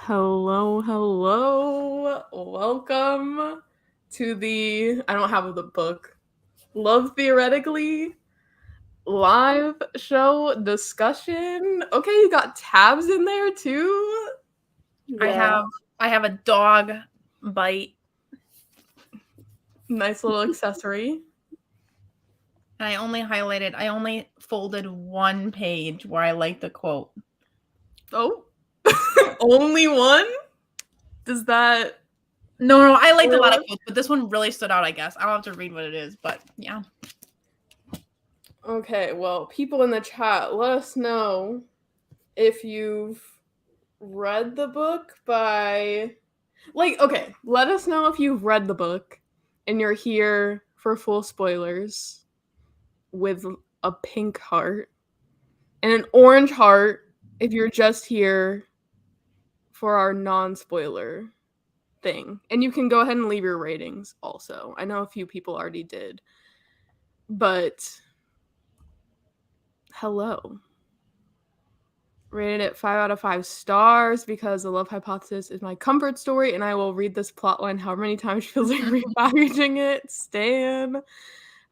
Hello. Welcome to the I don't have the book. Love Theoretically live show discussion. Okay, you got tabs in there too. Yeah. I have a dog bite. Nice little accessory. And I only folded one page where I liked the quote. Oh. Only one? Does that No, I liked a lot of quotes, but this one really stood out, I guess. I don't have to read what it is, but yeah. Okay, well, people in the chat, let us know if you've read the book by let us know if you've read the book and you're here for full spoilers with a pink heart and an orange heart if you're just here for our non-spoiler thing. And you can go ahead and leave your ratings also. I know a few people already did. But hello. Rated it 5 out of 5 stars because The Love Hypothesis is my comfort story, and I will read this plotline however many times she feels like repackaging it. Stan.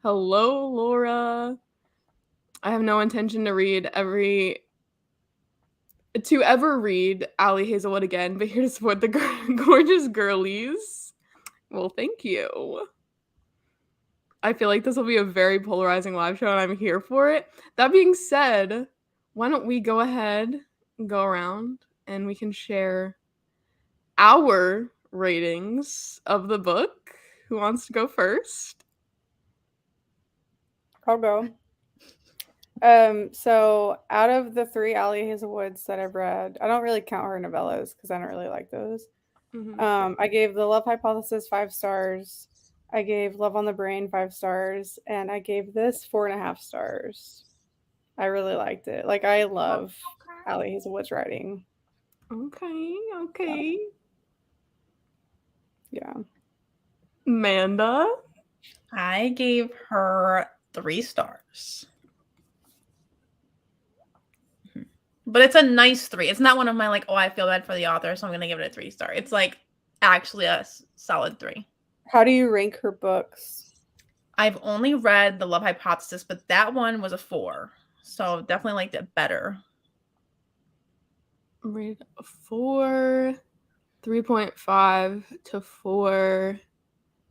Hello, Laura. I have no intention to ever read Allie Hazelwood again, but here to support the gorgeous girlies. Well, thank you. I feel like this will be a very polarizing live show, and I'm here for it. That being said, why don't we go ahead and go around and we can share our ratings of the book. Who wants to go first? I'll go. So out of the 3 Allie Hazelwoods that I've read, I don't really count her novellas because I don't really like those. Mm-hmm. I gave The Love Hypothesis 5 stars. I gave Love on the Brain 5 stars, and I gave this 4.5 stars. I really liked it. Like, I love Allie Hazelwood's writing. Okay. Yeah. Amanda? I gave her 3 stars. But it's a nice 3. It's not one of my I feel bad for the author, so I'm going to give it a 3 star. It's actually a solid 3. How do you rank her books? I've only read The Love Hypothesis, but that one was a 4. So definitely liked it better. Rated a 4, 3.5 to 4.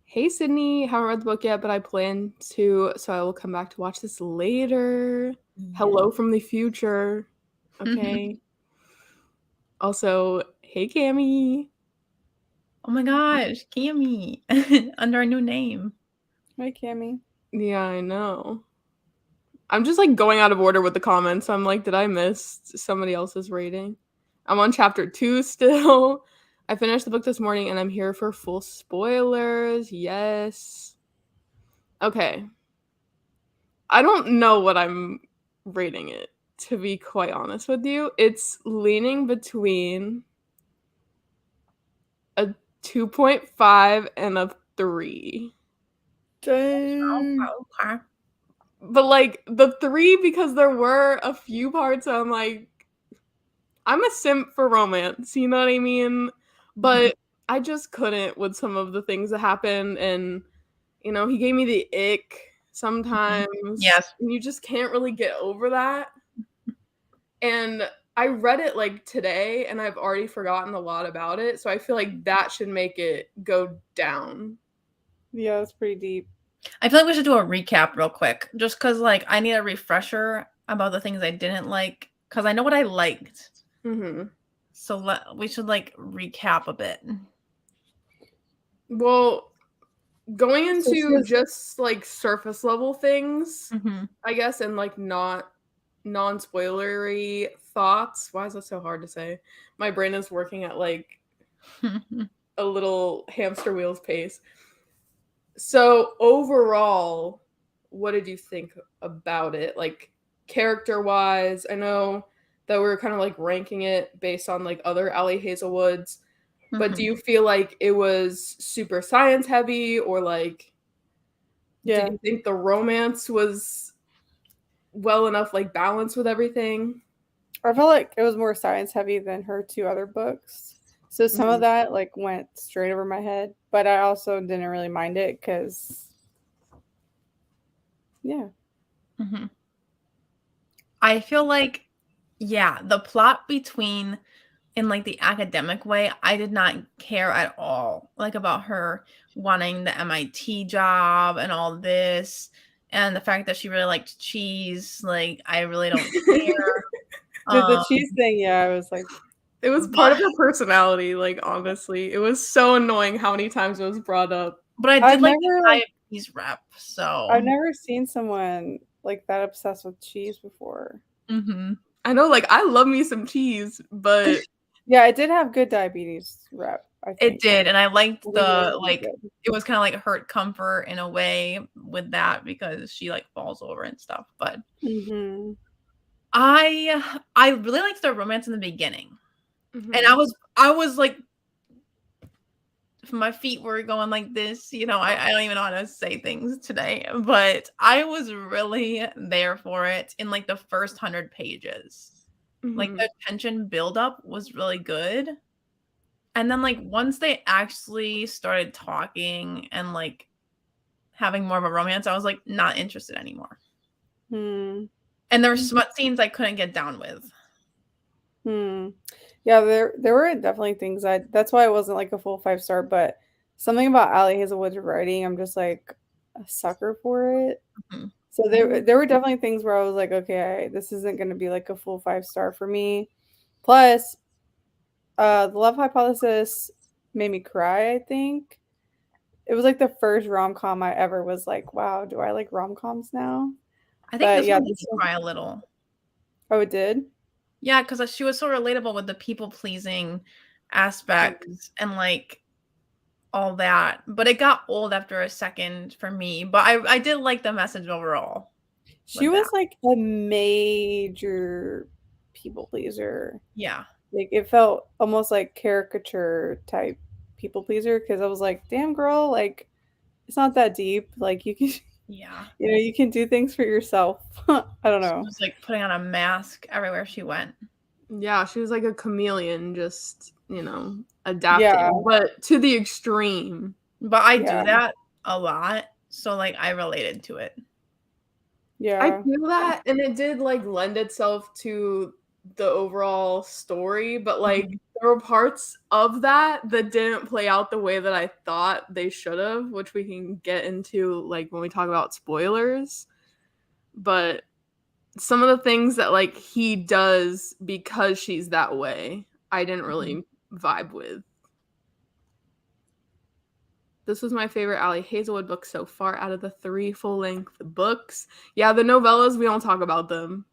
Hey, Sydney. Haven't read the book yet, but I plan to, so I will come back to watch this later. Hello from the future. Okay. Also, hey, Cammie. Oh my gosh, Cammie. Under a new name. Hi, Cammie. Yeah, I know. I'm just going out of order with the comments. I'm like, did I miss somebody else's rating? I'm on chapter 2 still. I finished the book this morning and I'm here for full spoilers. Yes. Okay. I don't know what I'm rating it, to be quite honest with you. It's leaning between a 2.5 and a 3. Dang. Okay. But the 3 because there were a few parts I'm like, I'm a simp for romance, you know what I mean? But I just couldn't with some of the things that happened, and he gave me the ick sometimes. Yes. And you just can't really get over that. And I read it today and I've already forgotten a lot about it, so I feel like that should make it go down. Yeah, that's pretty deep. I feel like we should do a recap real quick, just because I need a refresher about the things I didn't like, because I know what I liked. Mm-hmm. So we should recap a bit. Well, going into just surface level things, I guess, and not non-spoilery thoughts. Why is that so hard to say? My brain is working at a little hamster wheels pace. So overall, what did you think about it? Character wise, I know that we were kind of ranking it based on other Allie Hazelwoods, but do you feel like it was super science heavy, or did you think the romance was well enough balanced with everything? I felt like it was more science heavy than her 2 other books. So some of that like went straight over my head, but I also didn't really mind it because, yeah. Mm-hmm. I feel like, yeah, the plot between, in like the academic way, I did not care at all, like about her wanting the MIT job and all this, and the fact that she really liked cheese. Like, I really don't care. The cheese thing, yeah, I was like, it was part of her personality. Like, honestly, it was so annoying how many times it was brought up. But I did like the diabetes rep, so I've never seen someone like that obsessed with cheese before. Mm-hmm. I know, like, I love me some cheese, but yeah, it did have good diabetes rep. I think it did, and I liked the like. good. It was kind of like hurt comfort in a way with that because she like falls over and stuff. But I really liked their romance in the beginning, and I was like, my feet were going like this. You know, I don't even know how to say things today, but I was really there for it in like the first 100 pages. Like the tension buildup was really good. And then like once they actually started talking and like having more of a romance, I was like not interested anymore. And there were smut scenes I couldn't get down with. Yeah, there were definitely things that's why it wasn't like a full 5-star, but something about Ali Hazelwood's writing, I'm just like a sucker for it. So there were definitely things where I was like, okay, this isn't going to be like a full 5-star for me. Plus, the Love Hypothesis made me cry, I think. It was like the first rom-com I ever was like, wow, do I like rom-coms now? I think this one made me cry a little. Oh, it did? Yeah, because she was so relatable with the people-pleasing aspects and like all that. But it got old after a second for me. But I did like the message overall. She was like a major people pleaser. Yeah. Like it felt almost like caricature type people pleaser because I was like, damn girl, like it's not that deep. Like you can you can do things for yourself. I don't know. She was like putting on a mask everywhere she went. Yeah, she was like a chameleon, just, adapting, but to the extreme. But I do that a lot, so like I related to it. Yeah. I feel that, and it did like lend itself to the overall story, but like there were parts of that didn't play out the way that I thought they should have, which we can get into like when we talk about spoilers. But some of the things that like he does because she's that way, I didn't really vibe with. This was my favorite Ali Hazelwood book so far out of the 3 full-length books. Yeah, the novellas, we don't talk about them.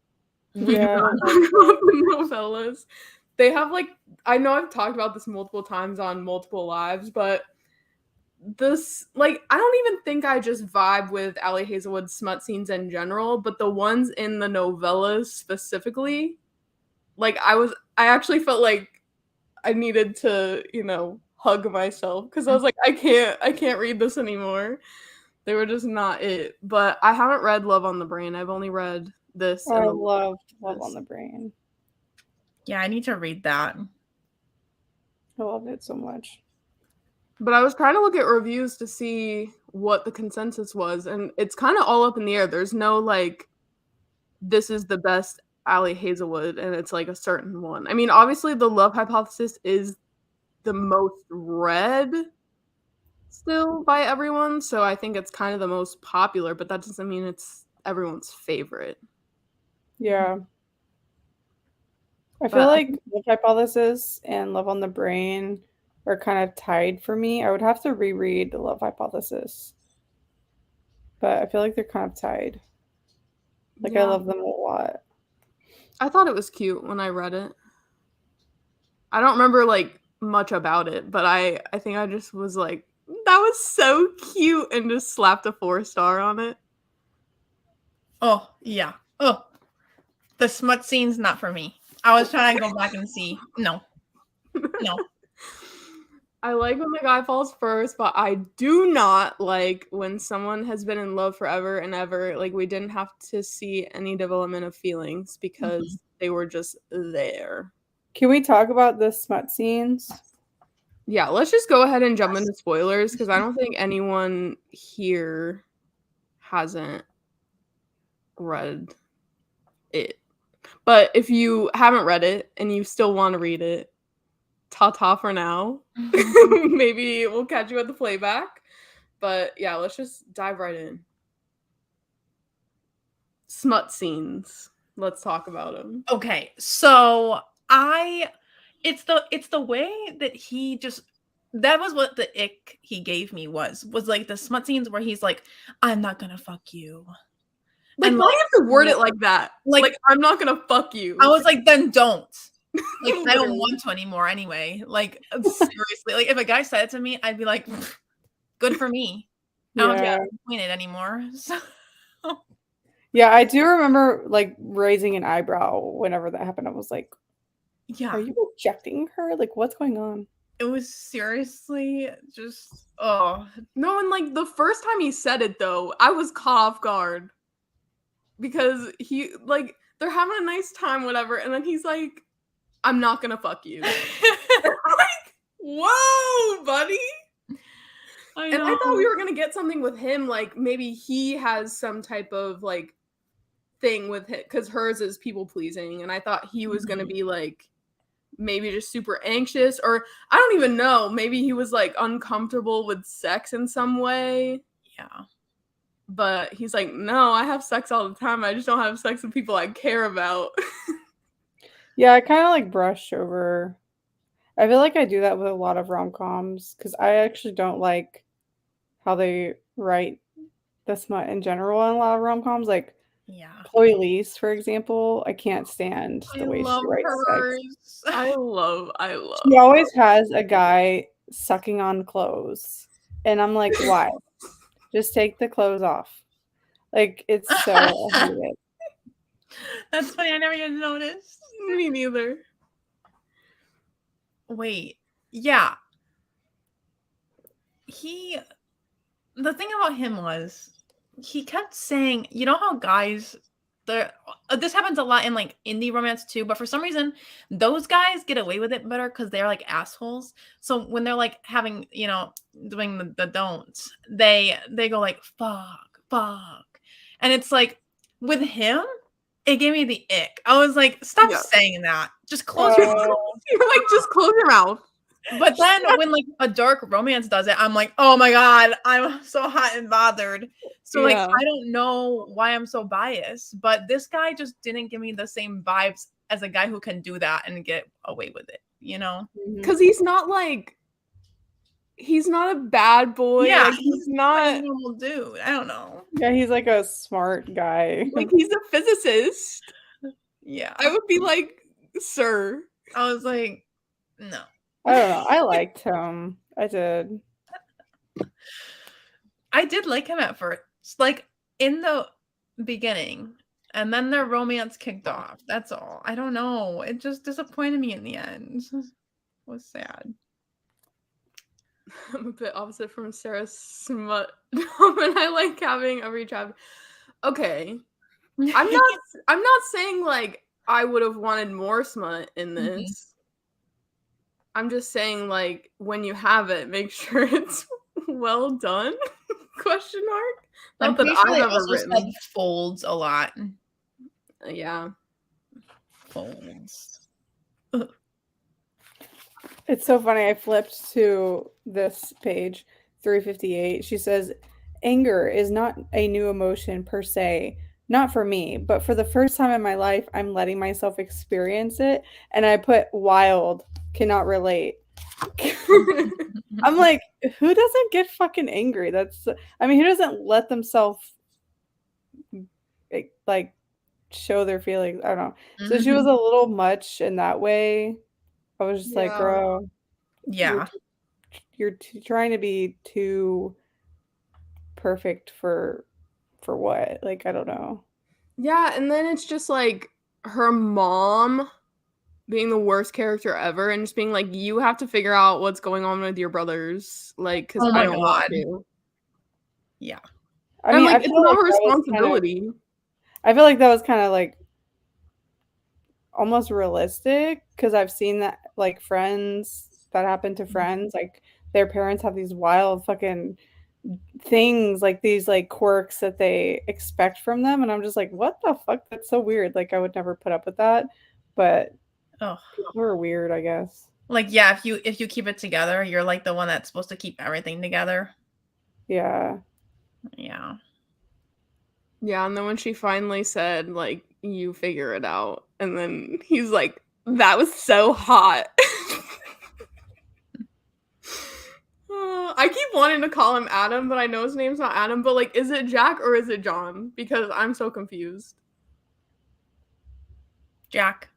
We do not talk about the novellas. They have like, I know I've talked about this multiple times on multiple lives, but this, like, I don't even think I just vibe with Ali Hazelwood's smut scenes in general, but the ones in the novellas specifically, like, I actually felt like I needed to, hug myself because I was like, I can't read this anymore. They were just not it. But I haven't read Love on the Brain. I've only read this. I loved Love on the Brain. Yeah, I need to read that. I loved it so much. But I was trying to look at reviews to see what the consensus was, and it's kind of all up in the air. There's no like, this is the best Ali Hazelwood, and it's like a certain one. I mean, obviously, The Love Hypothesis is the most read still by everyone, so I think it's kind of the most popular, but that doesn't mean it's everyone's favorite. Yeah. I feel like Love Hypothesis and Love on the Brain are kind of tied for me. I would have to reread The Love Hypothesis, but I feel like they're kind of tied. Like I love them a lot. I thought it was cute when I read it. I don't remember like much about it, but I think I just was like, that was so cute, and just slapped a 4-star on it. Oh, yeah. Oh, the smut scene's not for me. I was trying to go back and see. No. I like when the guy falls first, but I do not like when someone has been in love forever and ever. Like, we didn't have to see any development of feelings because they were just there. Can we talk about the smut scenes? Yeah, let's just go ahead and jump into spoilers because I don't think anyone here hasn't read it. But if you haven't read it and you still want to read it, ta-ta for now. Maybe we'll catch you at the playback. But yeah, let's just dive right in. Smut scenes. Let's talk about them. Okay, so it's the way that he just, that was what the ick he gave me was like the smut scenes where he's like, I'm not gonna fuck you. Like, and why like, have to word it like that? Like I'm not gonna fuck you. I was like, then don't. Like, I don't want to anymore anyway. Like, seriously. Like, if a guy said it to me, I'd be like, good for me. I don't have to explain it anymore. So. Yeah, I do remember, like, raising an eyebrow whenever that happened. I was like, yeah. Are you rejecting her? Like, what's going on? It was seriously just, oh. No, and, like, the first time he said it, though, I was caught off guard. Because he, like, they're having a nice time, whatever, and then he's like, I'm not gonna fuck you. Like, whoa, buddy. And I thought we were gonna get something with him, like, maybe he has some type of, like, thing with it, because hers is people-pleasing, and I thought he was gonna be, like, maybe just super anxious, or I don't even know, maybe he was, like, uncomfortable with sex in some way. Yeah. But he's like, no, I have sex all the time. I just don't have sex with people I care about. Yeah, I kind of like brush over. I feel like I do that with a lot of rom-coms because I actually don't like how they write the smut in general in a lot of rom-coms. Like, Chloe Lee's, for example, I can't stand the way she writes sex. I love. She always has a guy sucking on clothes, and I'm like, why? Just take the clothes off. Like, it's so I hate it. That's funny. I never even noticed. Me neither. Wait. Yeah. The thing about him was he kept saying, you know how guys, this happens a lot in like indie romance too, but for some reason those guys get away with it better because they're like assholes. So when they're like having, you know, doing the don'ts, they go like fuck, and it's like with him, it gave me the ick. I was like, stop saying that. Just close your mouth. You're like, just close your mouth. But then when like a dark romance does it, I'm like, oh my God, I'm so hot and bothered. So like, I don't know why I'm so biased, but this guy just didn't give me the same vibes as a guy who can do that and get away with it, you know? Because he's not a bad boy. Yeah, like, he's not a normal dude. I don't know. Yeah, he's like a smart guy. Like, he's a physicist. Yeah. I would be like, sir. I was like, no. I don't know. I liked him. I did. I did like him at first, like in the beginning, and then their romance kicked off. That's all. I don't know. It just disappointed me in the end. It was sad. I'm a bit opposite from Sarah's smut, and I like having every chapter. Okay, I'm not saying like I would have wanted more smut in this. I'm just saying, like, when you have it, make sure it's well done? Question mark. Not that I've ever written. Folds a lot. Yeah. Folds. It's so funny. I flipped to this page, 358. She says, anger is not a new emotion per se. Not for me, but for the first time in my life, I'm letting myself experience it. And I put wild, cannot relate. I'm like, who doesn't get fucking angry? Who doesn't let themselves like show their feelings? I don't know. So she was a little much in that way. I was just like, girl, you're trying to be too perfect for what? Like, I don't know. Yeah, and then it's just like her mom being the worst character ever and just being like, you have to figure out what's going on with your brothers, like, because I don't want to. Yeah. I mean, like, it's not her responsibility. I feel like that was kind of like almost realistic because I've seen that like friends that happen to friends. Like their parents have these wild fucking things, like these like quirks that they expect from them, and I'm just like, what the fuck? That's so weird. Like I would never put up with that, but people are weird, I guess. Like, yeah, if you keep it together, you're like the one that's supposed to keep everything together. Yeah. Yeah. Yeah, and then when she finally said, like, you figure it out, and then he's like, that was so hot. I keep wanting to call him Adam, but I know his name's not Adam, but, like, is it Jack or is it John? Because I'm so confused. Jack.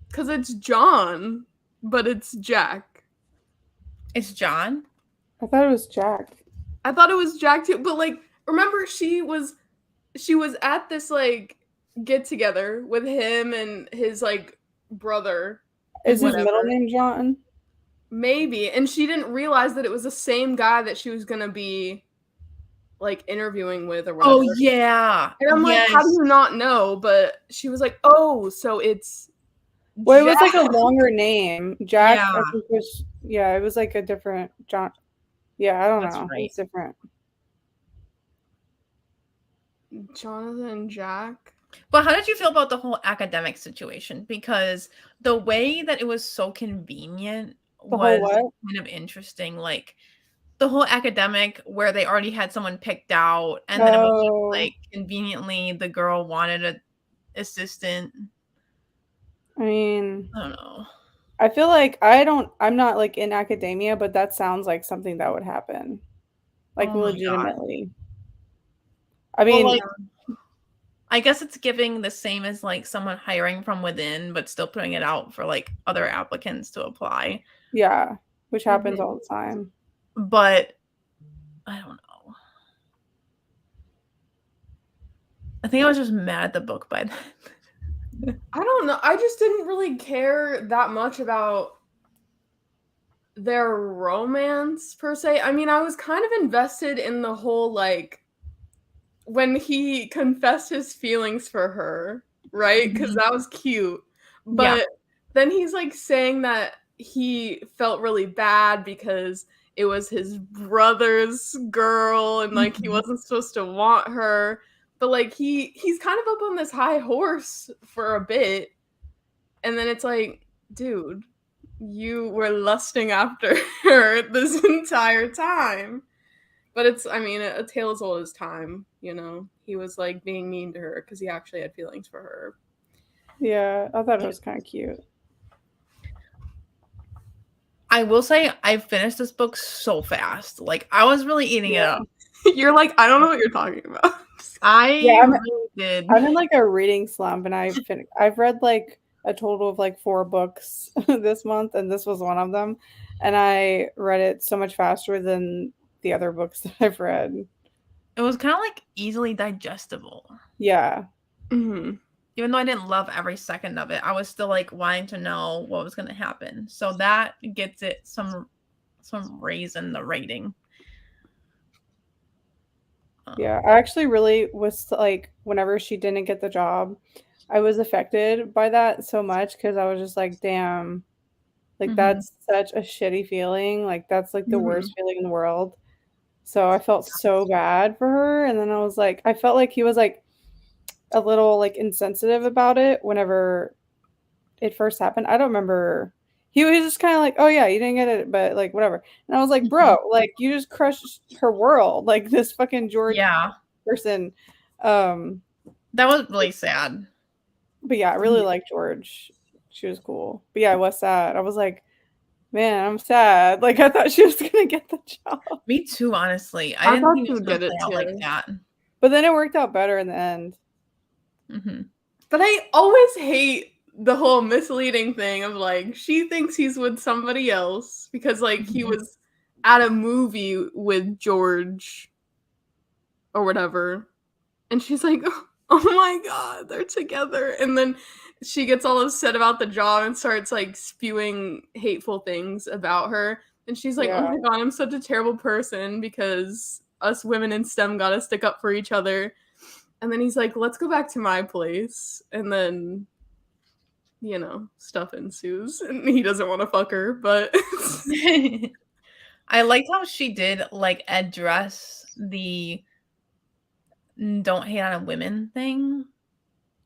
Because it's John, but it's Jack. It's John? I thought it was Jack. I thought it was Jack too, but, like, remember she was at this, like, get together with him and his, like, brother. Is his middle name John? Maybe. And she didn't realize that it was the same guy that she was gonna be, like, interviewing with or whatever. Oh, yeah. And I'm like, how do you not know? But she was like, oh, so it's Well, it was like a longer name. Jack, Yeah. I think was, yeah, it was like a different John. Yeah, I don't know. Right. It's different. Jonathan Jack. But how did you feel about the whole academic situation? Because the way that it was so convenient was kind of interesting. Like the whole academic where they already had someone picked out, and then it was just, like, conveniently the girl wanted an assistant. I mean, I don't know. I feel like I'm not like in academia, but that sounds like something that would happen. Like legitimately. I mean, well, like, I guess it's giving the same as like someone hiring from within, but still putting it out for like other applicants to apply. Yeah, which happens all the time. But I don't know. I think I was just mad at the book by then. I don't know. I just didn't really care that much about their romance per se. I mean, I was kind of invested in the whole, like, when he confessed his feelings for her, right? Because that was cute. But then he's like saying that he felt really bad because it was his brother's girl and like he wasn't supposed to want her. But like he's kind of up on this high horse for a bit. And then it's like, dude, you were lusting after her this entire time. But it's, I mean, a tale as old as time, you know? He was, like, being mean to her because he actually had feelings for her. Yeah, I thought it was kind of cute. I will say I finished this book so fast. Like, I was really eating it up. You're like, I don't know what you're talking about. Really did. I'm in, like, a reading slump, and I've read, like, a total of, like, 4 books this month, and this was one of them. And I read it so much faster than the other books that I've read. It was kind of like easily digestible. Yeah. Even though I didn't love every second of it, I was still like wanting to know what was going to happen. So that gets it some raise in the rating. Yeah, I actually really was like, whenever she didn't get the job, I was affected by that so much because I was just like, damn, like that's such a shitty feeling. Like that's like the worst feeling in the world. So I felt so bad for her. And then I was like, I felt like he was like a little like insensitive about it whenever it first happened. I don't remember. He was just kind of like, oh yeah, you didn't get it, but like whatever. And I was like, bro, like you just crushed her world. Like this fucking George person. That was really sad. But yeah, I really liked George. She was cool. But yeah, I was sad. I was like, man, I'm sad. Like I thought she was gonna get the job. Me too, honestly. I didn't think it was gonna play out like that. But then it worked out better in the end. But I always hate the whole misleading thing of like she thinks he's with somebody else because like he was at a movie with George or whatever. And she's like, oh my god, they're together. And then she gets all upset about the job and starts like spewing hateful things about her. And she's like, oh my god, I'm such a terrible person because us women in STEM gotta stick up for each other. And then he's like, let's go back to my place. And then you know, stuff ensues and he doesn't want to fuck her, but I liked how she did like address the don't hate on women thing.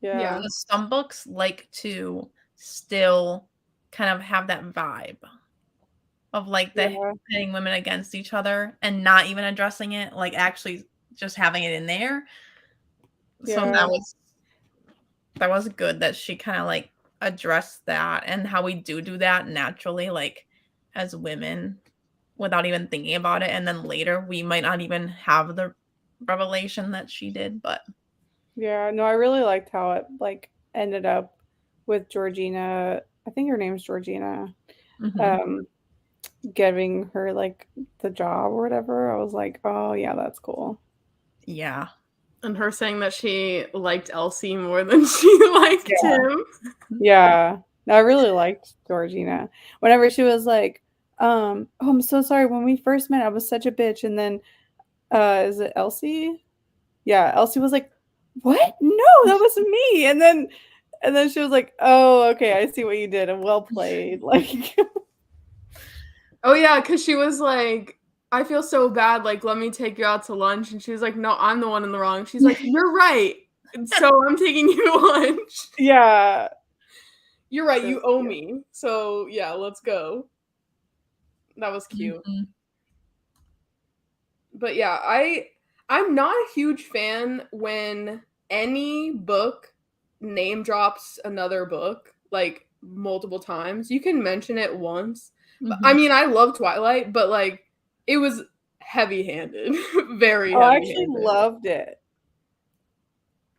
Yeah. Because some books like to still kind of have that vibe of like the Yeah. pitting women against each other and not even addressing it, like actually just having it in there. So Yeah. that was good that she kind of like addressed that and how we do that naturally, like as women without even thinking about it. And then later we might not even have the revelation that she did, but Yeah. No, I really liked how it like ended up with Georgina. I think her name's Georgina. Um, giving her like the job or whatever. I was like, oh yeah, that's cool. Yeah. And her saying that she liked Elsie more than she liked him. Yeah. No, I really liked Georgina. Whenever she was like, oh, I'm so sorry. When we first met, I was such a bitch. And then is it Elsie? Yeah, Elsie was like, what? No, that wasn't me. And then she was like, oh, okay, I see what you did and well played. Like oh yeah, because she was like, I feel so bad, like let me take you out to lunch. And she was like, no, I'm the one in the wrong. She's like, you're right. And so I'm taking you to lunch. Yeah. You're right, you owe me. So yeah, let's go. That was cute. But yeah, I'm not a huge fan when any book name drops another book like multiple times. You can mention it once. But I mean, I love Twilight, but like it was heavy-handed. Very heavy-handed. I actually loved it.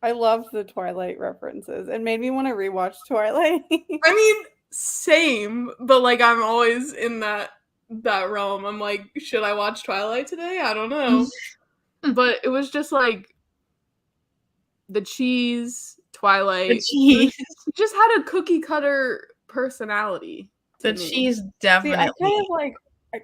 I loved the Twilight references. It made me want to rewatch Twilight. I mean, same, but like I'm always in that realm. I'm like, should I watch Twilight today? I don't know. But it was just like the cheese, Twilight. The cheese. It just had a cookie cutter personality. The cheese definitely. See, I kind of like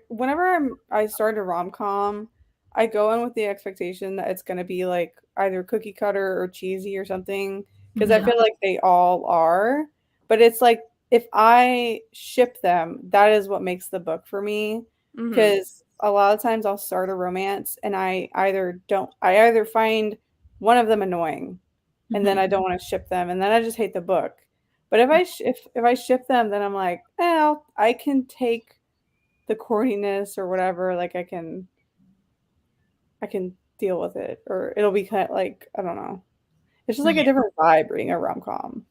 whenever I start a rom-com, I go in with the expectation that it's gonna be like either cookie cutter or cheesy or something. Because I feel like they all are. But it's like if I ship them, that is what makes the book for me. Because a lot of times I'll start a romance and I either find one of them annoying and then I don't want to ship them and then I just hate the book. But if I ship them, then I'm like, well, I can take the corniness or whatever. Like I can deal with it, or it'll be kind of like I don't know. It's just like a different vibe reading a rom-com.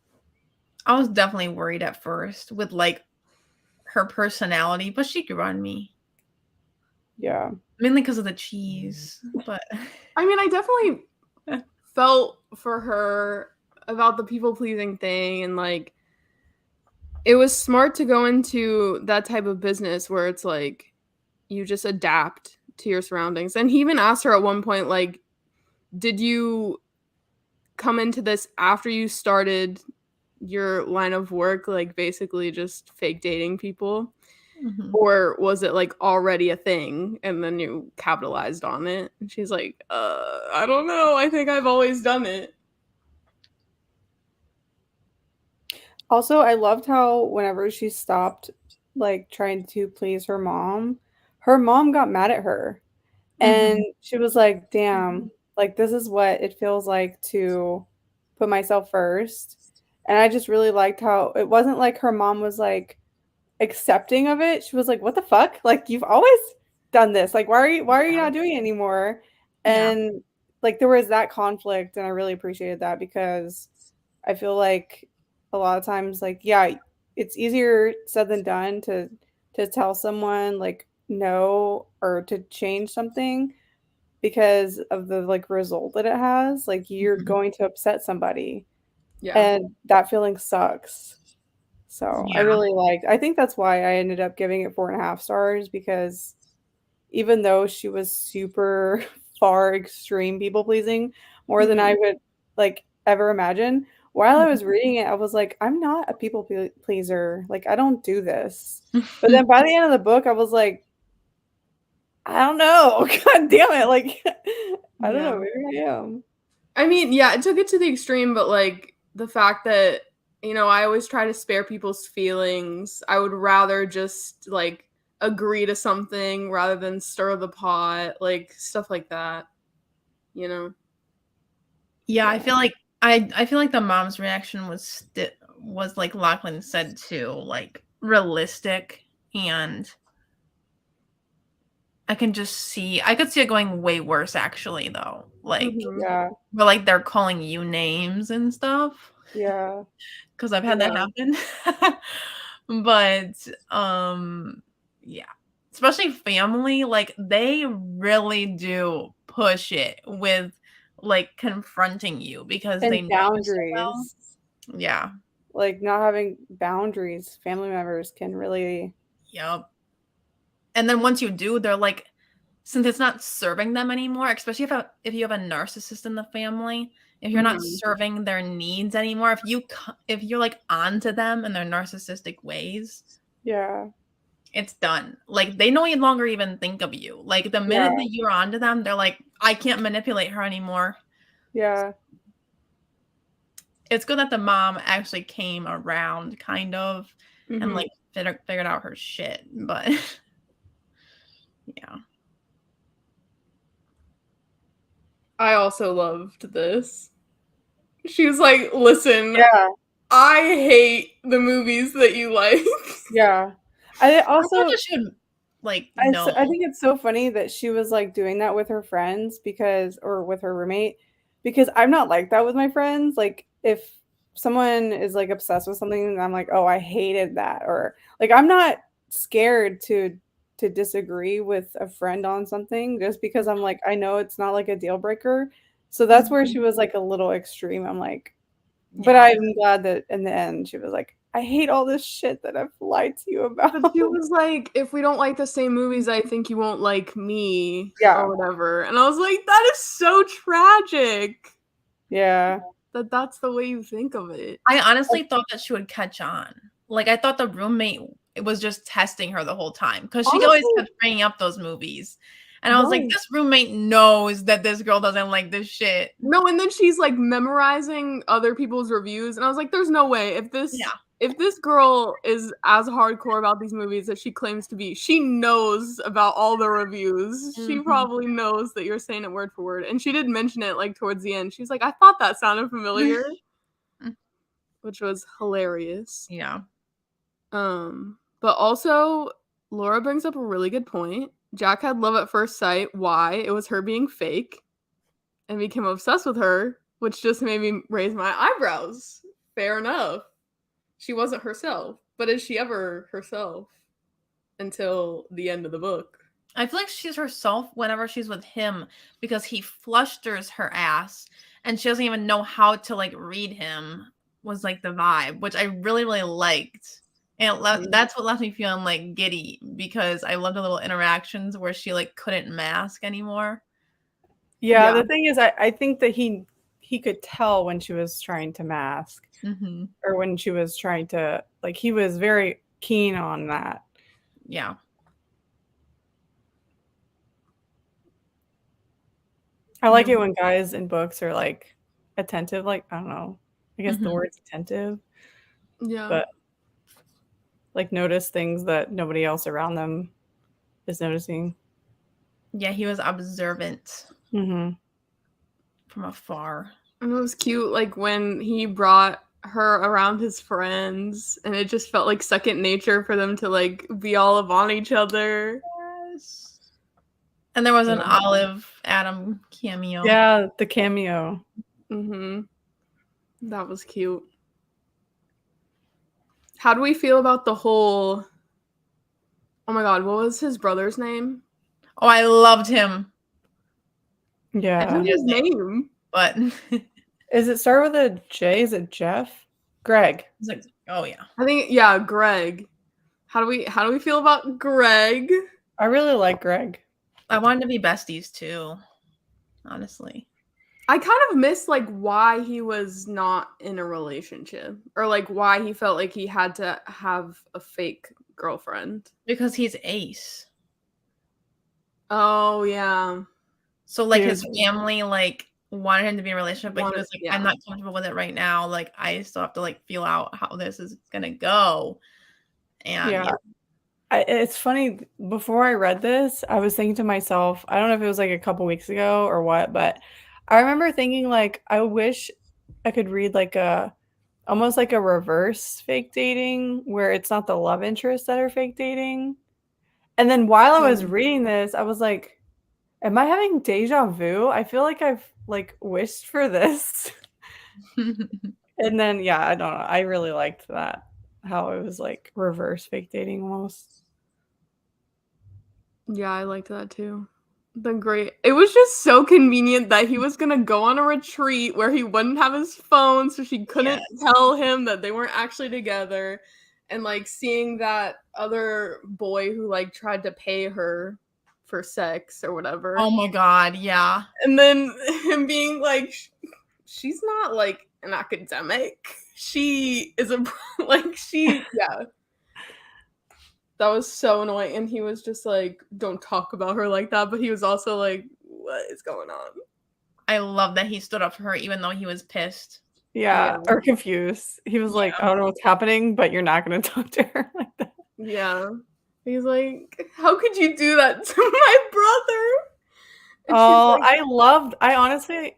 I was definitely worried at first with like her personality, but she grew on me. Yeah, mainly because of the cheese. But I mean, I definitely felt for her about the people pleasing thing, and like it was smart to go into that type of business where it's like you just adapt to your surroundings. And he even asked her at one point, like, did you come into this after you started your line of work, like basically just fake dating people? Or was it like already a thing and then you capitalized on it? And she's like, I don't know. I think I've always done it. Also, I loved how whenever she stopped like trying to please her mom got mad at her. And she was like, damn, like this is what it feels like to put myself first. And I just really liked how it wasn't like her mom was like accepting of it. She was like, what the fuck? Like you've always done this. Like why are you not doing it anymore? And like there was that conflict and I really appreciated that because I feel like a lot of times like yeah, it's easier said than done to tell someone like no or to change something because of the like result that it has. Like you're going to upset somebody. Yeah. And that feeling sucks. So I think that's why I ended up giving it 4.5 stars because even though she was super far extreme people pleasing, more than I would like ever imagine, while I was reading it, I was like, I'm not a people pleaser. Like, I don't do this. But then by the end of the book, I was like, I don't know. God damn it. Like, I don't know. Maybe I am. I mean, yeah, it took it to the extreme, but like the fact that you know, I always try to spare people's feelings. I would rather just like agree to something rather than stir the pot, like stuff like that. You know? Yeah, I feel like I feel like the mom's reaction was like Lachlan said too, like realistic, and I could see it going way worse actually though. Like Yeah. where like they're calling you names and stuff. Yeah. Because I've had that happen. But yeah. Especially family, like they really do push it with like confronting you because they And know you so well. boundaries. Yeah. Like not having boundaries, family members can really. Yep. And then once you do, they're like, since it's not serving them anymore, especially if you have a narcissist in the family, if you're not serving their needs anymore, if you're like onto them and their narcissistic ways, Yeah. it's done. Like they no longer even think of you. Like the minute that you're onto them, they're like, I can't manipulate her anymore. Yeah. It's good that the mom actually came around kind of and like figured out her shit, but yeah. I also loved this. She was like, listen, Yeah. I hate the movies that you like. Yeah. I also I should like no. I think it's so funny that she was like doing that with her friends or with her roommate, because I'm not like that with my friends. Like if someone is like obsessed with something and I'm like, oh, I hated that, or like I'm not scared to disagree with a friend on something just because I'm like, I know it's not like a deal breaker. So that's where she was like a little extreme. I'm like, but I'm glad that in the end she was like, I hate all this shit that I've lied to you about. But she was like, if we don't like the same movies, I think you won't like me or whatever. And I was like, that is so tragic. Yeah. That's the way you think of it. I honestly thought that she would catch on. Like I thought the roommate was just testing her the whole time because she always kept bringing up those movies. And I was like, this roommate knows that this girl doesn't like this shit. No, and then she's like memorizing other people's reviews, and I was like, there's no way if this girl is as hardcore about these movies as she claims to be, she knows about all the reviews. She probably knows that you're saying it word for word. And she did mention it like towards the end. She's like, I thought that sounded familiar. Which was hilarious. Yeah. But also Laura brings up a really good point. Jack had love at first sight. Why? It was her being fake and became obsessed with her, which just made me raise my eyebrows. Fair enough. She wasn't herself, but is she ever herself until the end of the book? I feel like she's herself whenever she's with him because he flusters her ass and she doesn't even know how to like read him was like the vibe, which I really, really liked. And that's what left me feeling like giddy because I loved the little interactions where she like couldn't mask anymore. Yeah, the thing is, I think that he could tell when she was trying to mask or when she was trying to, like, he was very keen on that. Yeah. I like it when guys in books are like attentive, like, I don't know, I guess the word's attentive. Yeah. But like notice things that nobody else around them is noticing. Yeah, he was observant from afar. And it was cute, like when he brought her around his friends, and it just felt like second nature for them to like be all up on each other. Yes. And there was an Olive Adam cameo. Yeah, the cameo. That was cute. How do we feel about the whole... Oh my god, what was his brother's name? Oh, I loved him. Yeah. What's his name? But is it start with a J? Is it Jeff? Greg. Like, oh yeah. I think Greg. How do we feel about Greg? I really like Greg. I wanted to be besties too, honestly. I kind of miss like why he was not in a relationship or like why he felt like he had to have a fake girlfriend. Because he's Ace. Oh yeah. So like his family like wanted him to be in a relationship, but he was like, Yeah. I'm not comfortable with it right now. Like, I still have to like feel out how this is gonna go. And Yeah. It's funny, before I read this, I was thinking to myself, I don't know if it was like a couple weeks ago or what, but I remember thinking like, I wish I could read like almost like a reverse fake dating where it's not the love interests that are fake dating. And then while I was reading this, I was like, am I having deja vu? I feel like I've like wished for this. And then yeah, I don't know. I really liked that. How it was like reverse fake dating almost. Yeah, I liked that too. Then great. It was just so convenient that he was gonna go on a retreat where he wouldn't have his phone, so she couldn't tell him that they weren't actually together. And like seeing that other boy who like tried to pay her for sex or whatever. oh my god, yeah. And then him being like, she's not like an academic. She is a like yeah. That was so annoying. And he was just like, don't talk about her like that. But he was also like, what is going on? I love that he stood up for her even though he was pissed. Yeah, or confused. He was like, I don't know what's happening, but you're not going to talk to her like that. Yeah. He's like, how could you do that to my brother? And oh, like, I honestly,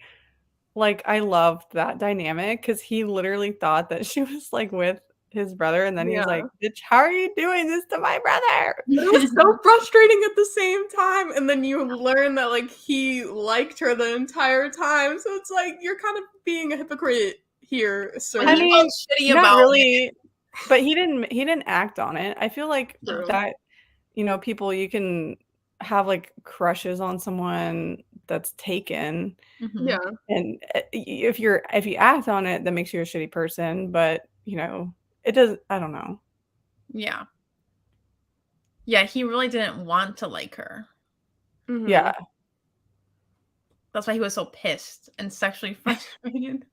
like, I loved that dynamic because he literally thought that she was like with his brother. And then he was like, bitch, how are you doing this to my brother? It was so frustrating at the same time. And then you learn that like he liked her the entire time. So it's like, you're kind of being a hypocrite here, sir. I mean, not really, but he didn't act on it. I feel like that, you know, people, you can have like crushes on someone that's taken. Yeah. And if you act on it, that makes you a shitty person, but you know, it does, I don't know. Yeah. Yeah, he really didn't want to like her. Mm-hmm. Yeah. That's why he was so pissed and sexually frustrated.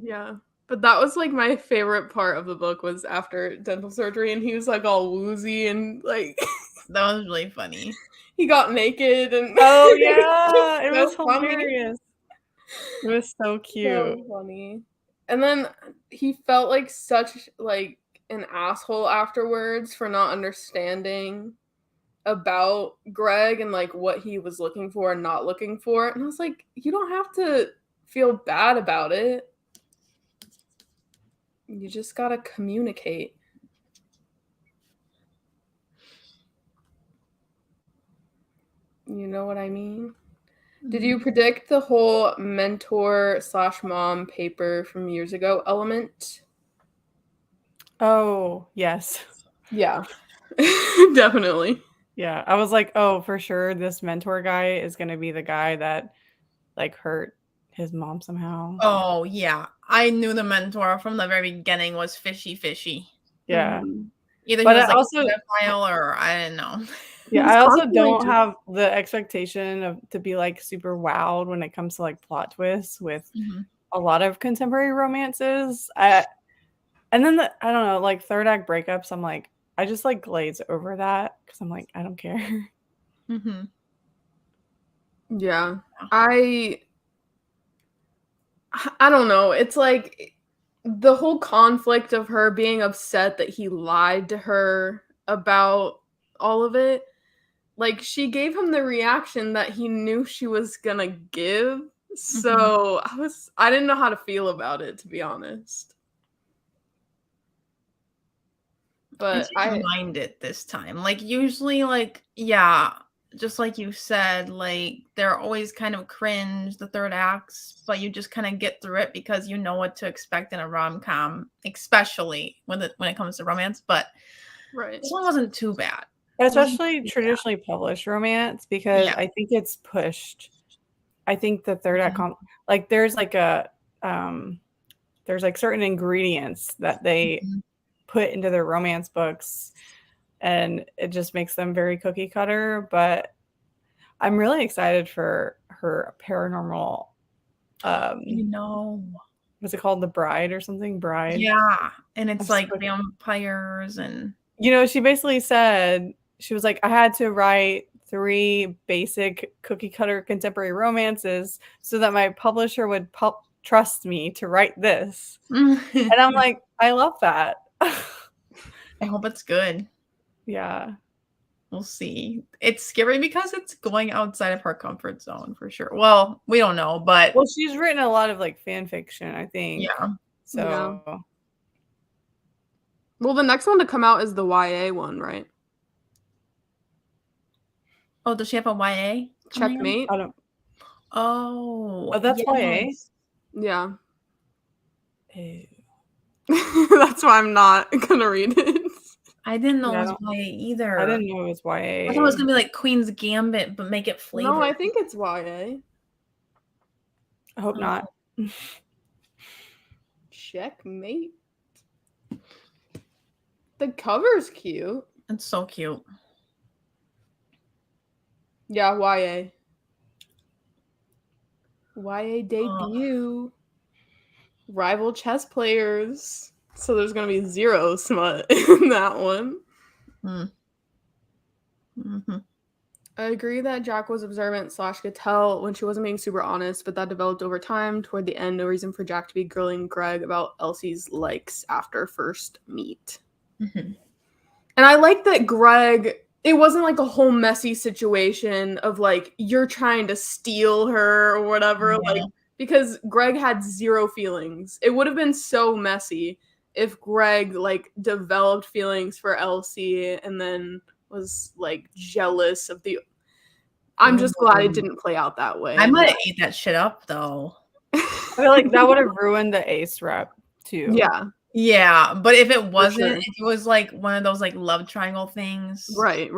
Yeah. But that was like my favorite part of the book was after dental surgery and he was like all woozy and like that was really funny. He got naked and oh yeah, it was hilarious. It was so cute. So funny. And then he felt like such like an asshole afterwards for not understanding about Greg and like what he was looking for and not looking for. And I was like, you don't have to feel bad about it. You just gotta communicate. You know what I mean? Did you predict the whole mentor/mom paper from years ago element? Oh, yes. Yeah. Definitely. Yeah. I was like, oh, for sure this mentor guy is going to be the guy that like hurt his mom somehow. Oh, yeah. I knew the mentor from the very beginning was fishy. Yeah. Either he was like also, a pedophile or I didn't know. Yeah, I also don't have the expectation of to be like super wowed when it comes to like plot twists with a lot of contemporary romances. And then I don't know, like third act breakups, I'm like, I just like glaze over that because I'm like, I don't care. Yeah. I don't know. It's like the whole conflict of her being upset that he lied to her about all of it. Like, she gave him the reaction that he knew she was gonna give. So I didn't know how to feel about it, to be honest. But I didn't mind it this time. Like, usually, like, yeah, just like you said, like, they're always kind of cringe, the third acts, but you just kind of get through it because you know what to expect in a rom-com, especially when it comes to romance. But this one wasn't too bad. Especially traditionally published romance, because I think it's pushed. I think the third act, like there's like there's like certain ingredients that they put into their romance books, and it just makes them very cookie cutter. But I'm really excited for her paranormal. What's it called? The Bride or something? Bride. Yeah, and it's like vampires and. You know, she basically said, she was like, I had to write 3 basic cookie cutter contemporary romances so that my publisher would trust me to write this. And I'm like, I love that. I hope it's good. Yeah. We'll see. It's scary because it's going outside of her comfort zone for sure. Well, we don't know, but well, she's written a lot of like fan fiction, I think. Yeah. So yeah. Well, the next one to come out is the YA one, right? Oh, does she have a YA? Checkmate. I don't. Oh, that's YA. Yeah. Ew. That's why I'm not gonna read it. I didn't know it was YA either. I didn't know it was YA. I thought it was gonna be like Queen's Gambit, but make it flavored. No, I think it's YA. I hope not. Checkmate. The cover's cute. It's so cute. Yeah, YA. YA debut. Rival chess players. So there's gonna be zero smut in that one. Mm-hmm. I agree that Jack was observant / could tell when she wasn't being super honest, but that developed over time. Toward the end, no reason for Jack to be grilling Greg about Elsie's likes after first meet. Mm-hmm. And I like that Greg, it wasn't like a whole messy situation of like, you're trying to steal her or whatever. Yeah. Like, because Greg had zero feelings. It would have been so messy if Greg like developed feelings for Elsie and then was like jealous of the. I'm just glad it didn't play out that way. I might have ate that shit up though. I feel like that would have ruined the Ace rep too. Yeah, but if it wasn't, if it was like one of those like love triangle things. Right.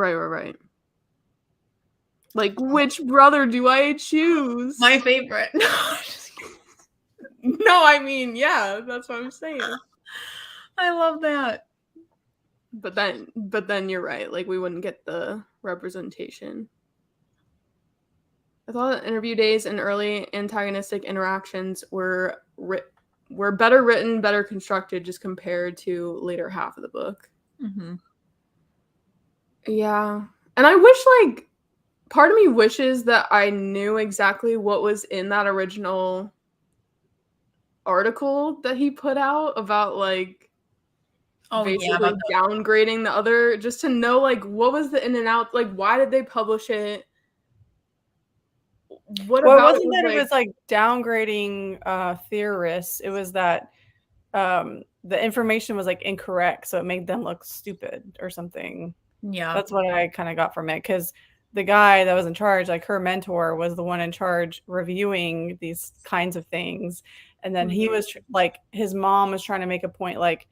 Like, which brother do I choose? My favorite. No, I mean, yeah, that's what I'm saying. I love that. But then you're right. Like, we wouldn't get the representation. I thought interview days and early antagonistic interactions were better written, better constructed, just compared to later half of the book. Mm-hmm. Yeah. And I wish, like, part of me wishes that I knew exactly what was in that original article that he put out about, like, basically downgrading the other, just to know, like, what was the in and out, like, why did they publish it? What about it? It was like downgrading theorists. It was that the information was like incorrect, so it made them look stupid or something. Yeah, that's what I kind of got from it, because the guy that was in charge, like her mentor, was the one in charge reviewing these kinds of things, and then he was like, his mom was trying to make a point, like,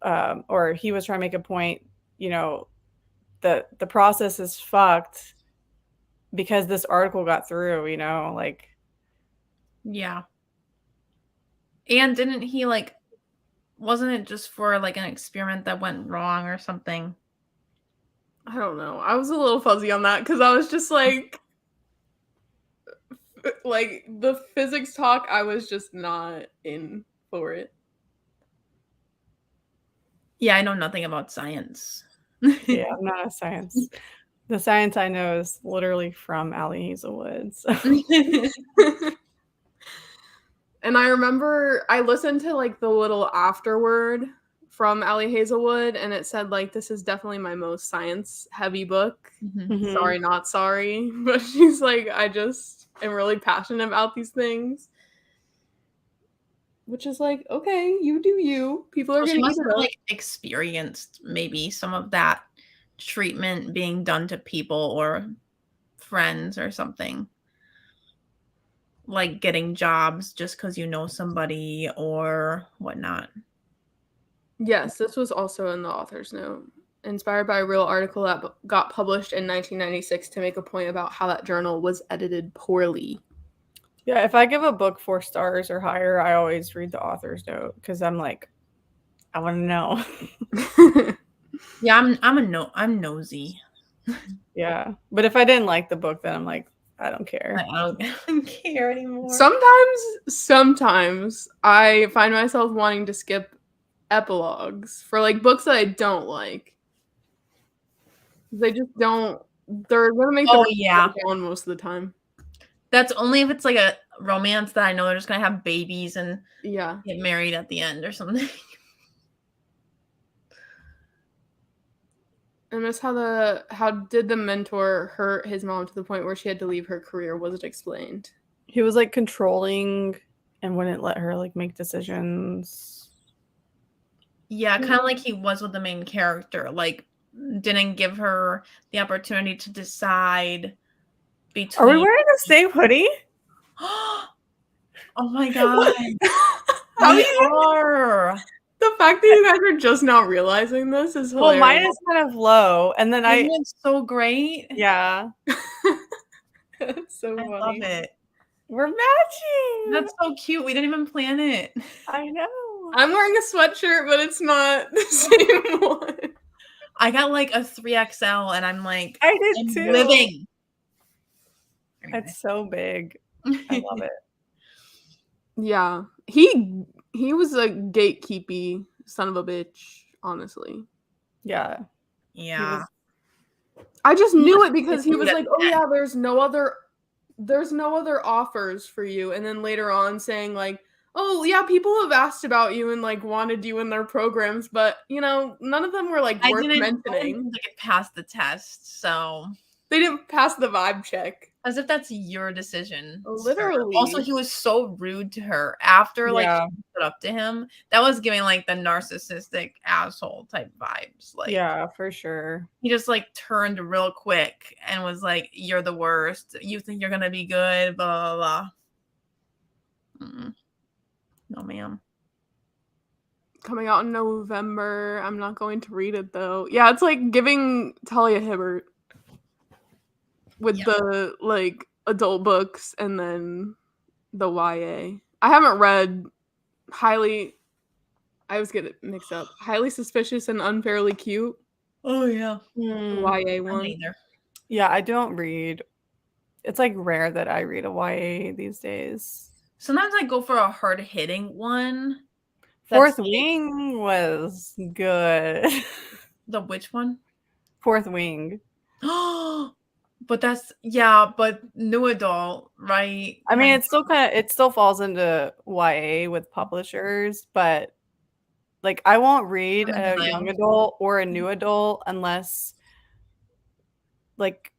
or he was trying to make a point, you know, that the process is fucked because this article got through, you know, like. Yeah. And didn't he, like, wasn't it just for like an experiment that went wrong or something? I don't know. I was a little fuzzy on that because I was just like the physics talk, I was just not in for it. Yeah, I know nothing about science. Yeah, I'm not a science. The science I know is literally from Allie Hazelwood. So. And I remember I listened to like the little afterword from Allie Hazelwood, and it said like, this is definitely my most science heavy book. Mm-hmm. Sorry, not sorry. But she's like, I just am really passionate about these things. Which is like, okay, you do you. People are going to have like experienced maybe some of that treatment being done to people or friends or something. Like getting jobs just because you know somebody or whatnot. Yes, this was also in the author's note. Inspired by a real article that got published in 1996 to make a point about how that journal was edited poorly. Yeah, if I give a book 4 stars or higher, I always read the author's note because I'm like, I want to know. Yeah, I'm nosy. Yeah, but if I didn't like the book, then I'm like, I don't care. I don't care anymore. Sometimes I find myself wanting to skip epilogues for like books that I don't like. They just don't they're gonna make Oh, the yeah. down most of the time. That's only if it's like a romance that I know they're just gonna have babies and Yeah. get married at the end or something. I miss how did the mentor hurt his mom to the point where she had to leave her career? Was it explained? He was like controlling and wouldn't let her like make decisions. Yeah, kind of like he was with the main character. Like, didn't give her the opportunity to decide between. Are we wearing the same hoodie? Oh my god. We are. The fact that you guys are just now realizing this is hilarious. Well, mine is kind of low, and then It's so great. Yeah. That's so funny. I love it. We're matching. That's so cute. We didn't even plan it. I know. I'm wearing a sweatshirt, but it's not the same one. I got like a 3XL, and I'm like, I did too. Living. It's so big. I love it. Yeah, he was a gatekeepy son of a bitch, honestly. Yeah. Yeah. I just knew it because he was like, "Oh yeah, there's no other offers for you," and then later on saying like, "Oh yeah, people have asked about you and like wanted you in their programs, but you know, none of them were like worth mentioning." They could pass the test, so they didn't pass the vibe check. As if that's your decision. Literally. Also, he was so rude to her after like she stood up to him. That was giving like the narcissistic asshole type vibes. Like, yeah, for sure. He just like turned real quick and was like, "You're the worst. You think you're gonna be good?" Blah blah blah. No, ma'am. Coming out in November. I'm not going to read it though. Yeah, it's like giving Talia Hibbert with the like adult books and then the YA. I haven't read I always get it mixed up. Highly Suspicious and Unfairly Cute. Oh yeah. YA one. Yeah, I don't read. It's like rare that I read a YA these days. Sometimes I go for a hard-hitting one. Fourth Wing was good. The which one? Fourth Wing. But that's but new adult, right? I mean, it still falls into YA with publishers, but like I won't read a young adult or a new adult unless like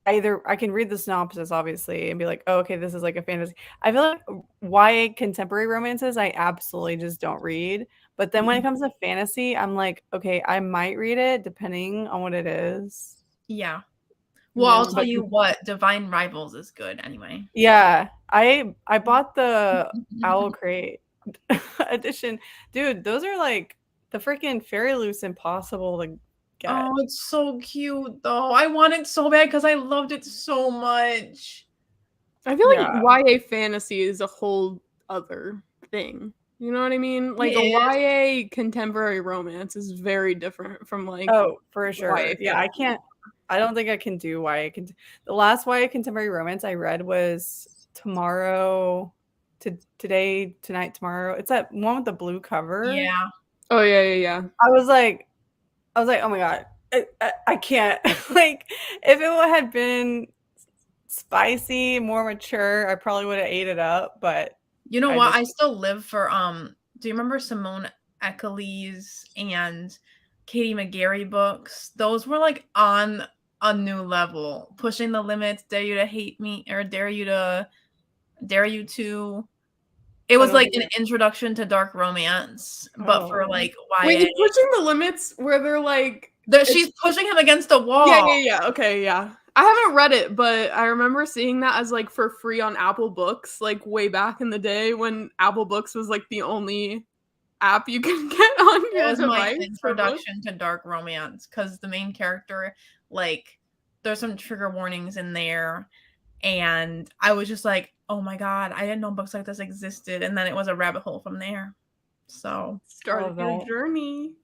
either I can read the synopsis obviously and be like, oh, okay, this is like a fantasy. I feel like YA contemporary romances I absolutely just don't read. But then when it comes to fantasy, I'm like, okay, I might read it depending on what it is. Yeah. Well, I'll tell you what, Divine Rivals is good anyway. Yeah. I bought the Owl Crate edition. Dude, those are like the freaking Fairy Loose impossible to get. Oh, it's so cute though. I want it so bad because I loved it so much. I feel like YA fantasy is a whole other thing. You know what I mean? Like a YA contemporary romance is very different from like for sure. Yeah, I don't think I can do YA. The last YA contemporary romance I read was Today, Tonight, Tomorrow. It's that one with the blue cover. Yeah. Oh yeah. I was like, oh my god, I can't. Like, if it had been spicy, more mature, I probably would have ate it up. But you know what? I still live for do you remember Simone Eckerles and Katie McGarry books? Those were like on a new level, pushing the limits, dare you to hate me or dare you to it was like an introduction to dark romance, but for like YA. Wait, pushing the limits where they're like she's pushing him against a wall. Yeah. Okay, yeah. I haven't read it, but I remember seeing that as like for free on Apple Books, like way back in the day when Apple Books was like the only app you can get on your device. My introduction to dark romance because the main character, like, there's some trigger warnings in there, and I was just like, oh my god, I didn't know books like this existed, and then it was a rabbit hole from there. So started your journey.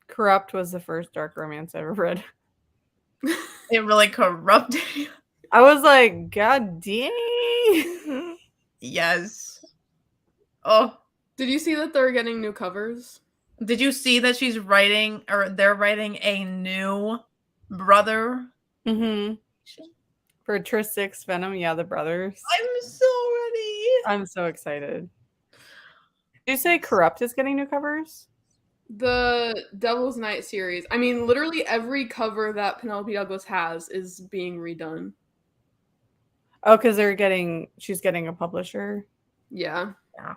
Corrupt was the first dark romance I ever read. It really corrupted you. I was like, god dang. Yes. Oh. Did you see that they're getting new covers? Did you see that they're writing a new brother. Mm-hmm. For Tristix Venom, yeah, the brothers. I'm so ready. I'm so excited. Did you say Corrupt is getting new covers? The Devil's Night series. I mean, literally every cover that Penelope Douglas has is being redone. Oh, because she's getting a publisher. Yeah. Yeah.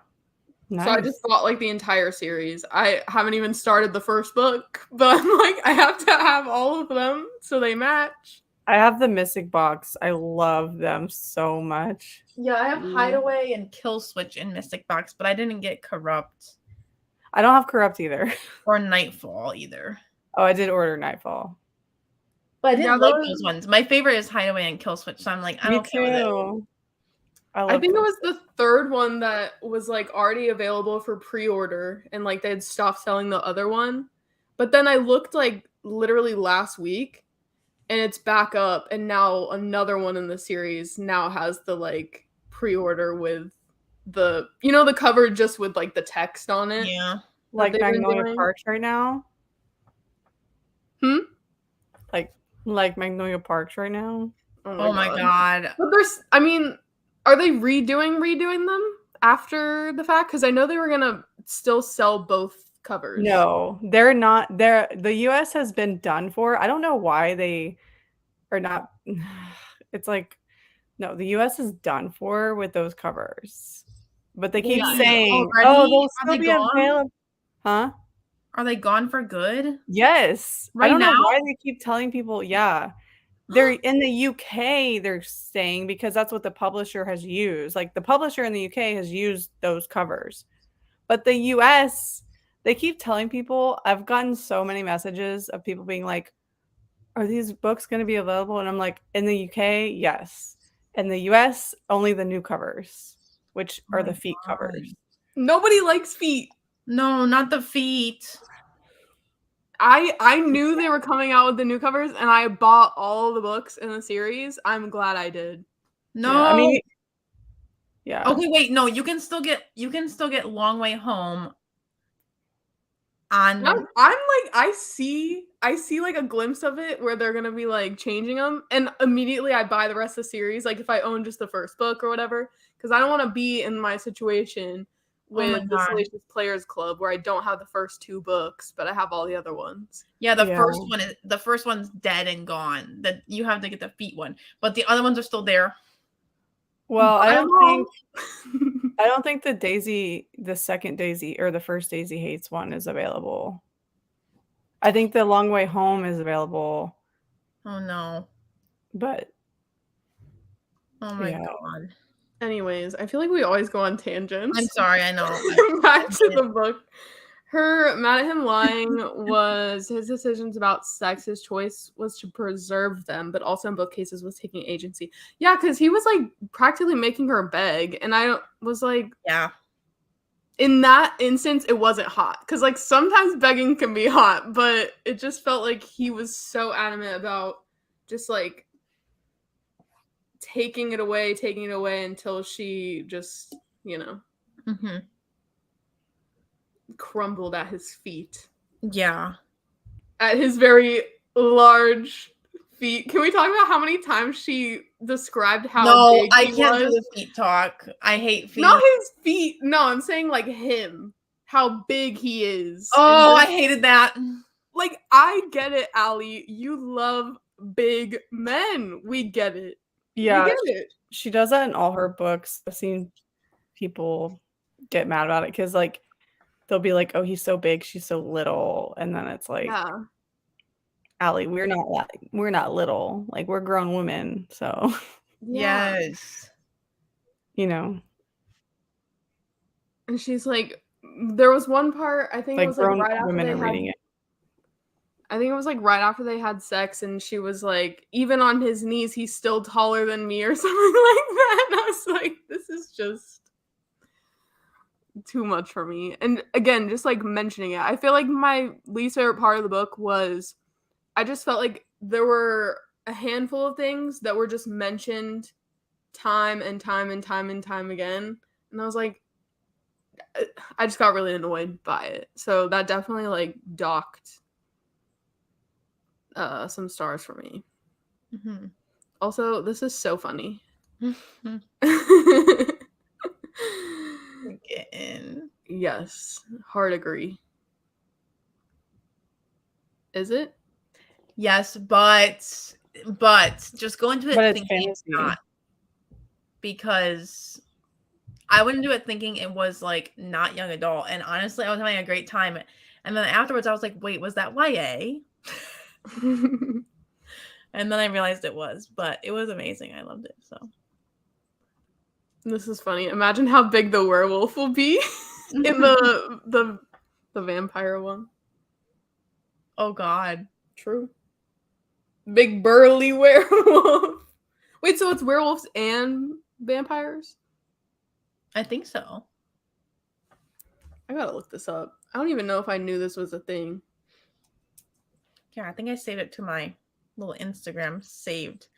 Nice. So I just bought like the entire series. I haven't even started the first book, but I'm like, I have to have all of them so they match. I have the Mystic box. I love them so much. Yeah, I have Hideaway and Kill Switch in Mystic Box, but I didn't get Corrupt. I don't have Corrupt either. Or Nightfall either. Oh, I did order Nightfall. But I didn't like those ones. My favorite is Hideaway and Kill Switch, so I'm like, I'm okay with it. I think it was the third one that was like already available for pre-order and like they had stopped selling the other one. But then I looked like literally last week and it's back up and now another one in the series now has the like pre-order with the the cover just with like the text on it. Yeah. Like Magnolia Parks right now? Like Magnolia Parks right now? Oh my god. But are they redoing them after the fact? Because I know they were gonna still sell both covers. No, they're not. The US has been done for. I don't know why they are not. It's like, no, the US is done for with those covers. But they keep saying, oh, they'll still be available. Huh? Are they gone for good? Yes. Right I don't now? know why they keep telling people, yeah. They're in the UK, they're saying, because that's what the publisher has used. Like the publisher in the UK has used those covers. But the US, they keep telling people, I've gotten so many messages of people being like, are these books going to be available? And I'm like, in the UK, yes. In the US, only the new covers, which are the feet covers. Nobody likes feet. No, not the feet. I knew they were coming out with the new covers and I bought all the books in the series. I'm glad I did. No. Yeah, I mean, yeah. Okay, wait, no, you can still get Long Way Home on I'm like I see like a glimpse of it where they're gonna be like changing them and immediately I buy the rest of the series, like if I own just the first book or whatever, because I don't want to be in my situation with the Salacious Players Club where I don't have the first two books but I have all the other ones. Yeah, the first one's dead and gone. That you have to get the feet one, but the other ones are still there. Well, I don't think the second Daisy or the first Daisy Hates one is available. I think the Long Way Home is available. Oh no. But oh my god. Anyways, I feel like we always go on tangents. I'm sorry, I know. Back to the book. Her mad at him lying was his decisions about sex. His choice was to preserve them, but also in both cases was taking agency. Yeah, because he was like practically making her beg. And I was like, yeah. In that instance, it wasn't hot. Because like sometimes begging can be hot, but it just felt like he was so adamant about just like taking it away until she just, mm-hmm. crumbled at his feet. Yeah. At his very large feet. Can we talk about how many times she described how big he was? No, I can't do the feet talk. I hate feet. Not his feet. No, I'm saying like him. How big he is. Oh, I hated that. Like, I get it, Allie. You love big men. We get it. Yeah. We get it. She does that in all her books. I've seen people get mad about it because like they'll be like, oh, he's so big, she's so little. And then it's like, Allie, we're not little. Like, we're grown women. So yes. And she's like, there was one part, I think it was like right after they had it. I think it was like right after they had sex and she was like, even on his knees, he's still taller than me or something like that. And I was like, this is just too much for me. And again, just like mentioning it, I feel like my least favorite part of the book was I just felt like there were a handful of things that were just mentioned time and time and time and time again. And I was like, I just got really annoyed by it. So that definitely like docked some stars for me. Mm-hmm. Also, this is so funny. Again. Yes, hard agree. Is it? Yes, but just go into it thinking it's not, because I went into it thinking it was like not young adult, and honestly, I was having a great time. And then afterwards, I was like, "Wait, was that YA?" And then I realized it was, but it was amazing. I loved it. So this is funny. Imagine how big the werewolf will be in the vampire one. Oh God, true. Big burly werewolf. Wait, so it's werewolves and vampires? I think so. I gotta look this up. I don't even know if I knew this was a thing. Yeah, I think I saved it to my little Instagram saved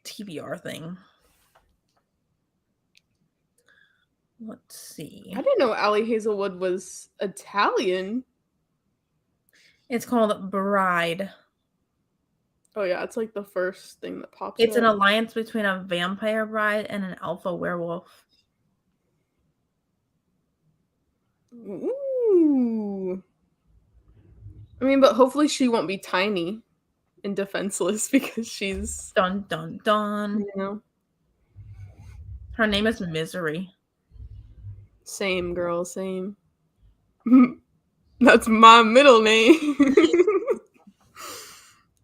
TBR thing. Let's see. I didn't know Ali Hazelwood was Italian. It's called Bride. Oh yeah, it's like the first thing that pops It's up. an alliance between a vampire bride and an alpha werewolf. Ooh. I mean, but hopefully she won't be tiny and defenseless because she's dun dun dun. You know. Her name is Misery. Same, girl, same. That's my middle name.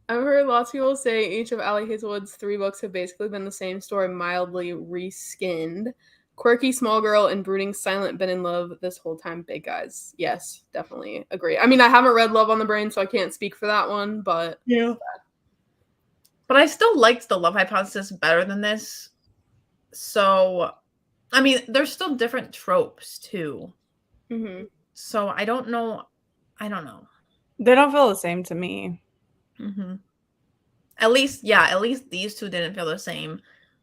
I've heard lots of people say each of Ali Hazelwood's 3 books have basically been the same story, mildly reskinned. Quirky small girl and brooding silent been in love this whole time. Big guys. Yes, definitely agree. I mean, I haven't read Love on the Brain, so I can't speak for that one, but yeah. But I still liked The Love Hypothesis better than this. So, I mean, there's still different tropes too. Mm-hmm. So I don't know. They don't feel the same to me. Mm-hmm. At least these two didn't feel the same.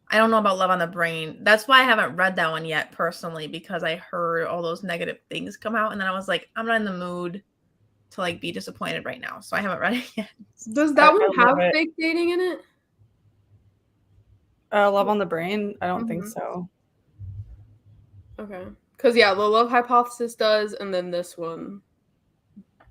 I don't know about Love on the Brain. That's why I haven't read that one yet, personally, because I heard all those negative things come out, and then I was like, I'm not in the mood to like be disappointed right now, so I haven't read it yet. Does that one have fake dating in it? Love on the Brain? I don't think so. Okay. Because, yeah, the Love Hypothesis does, and then this one.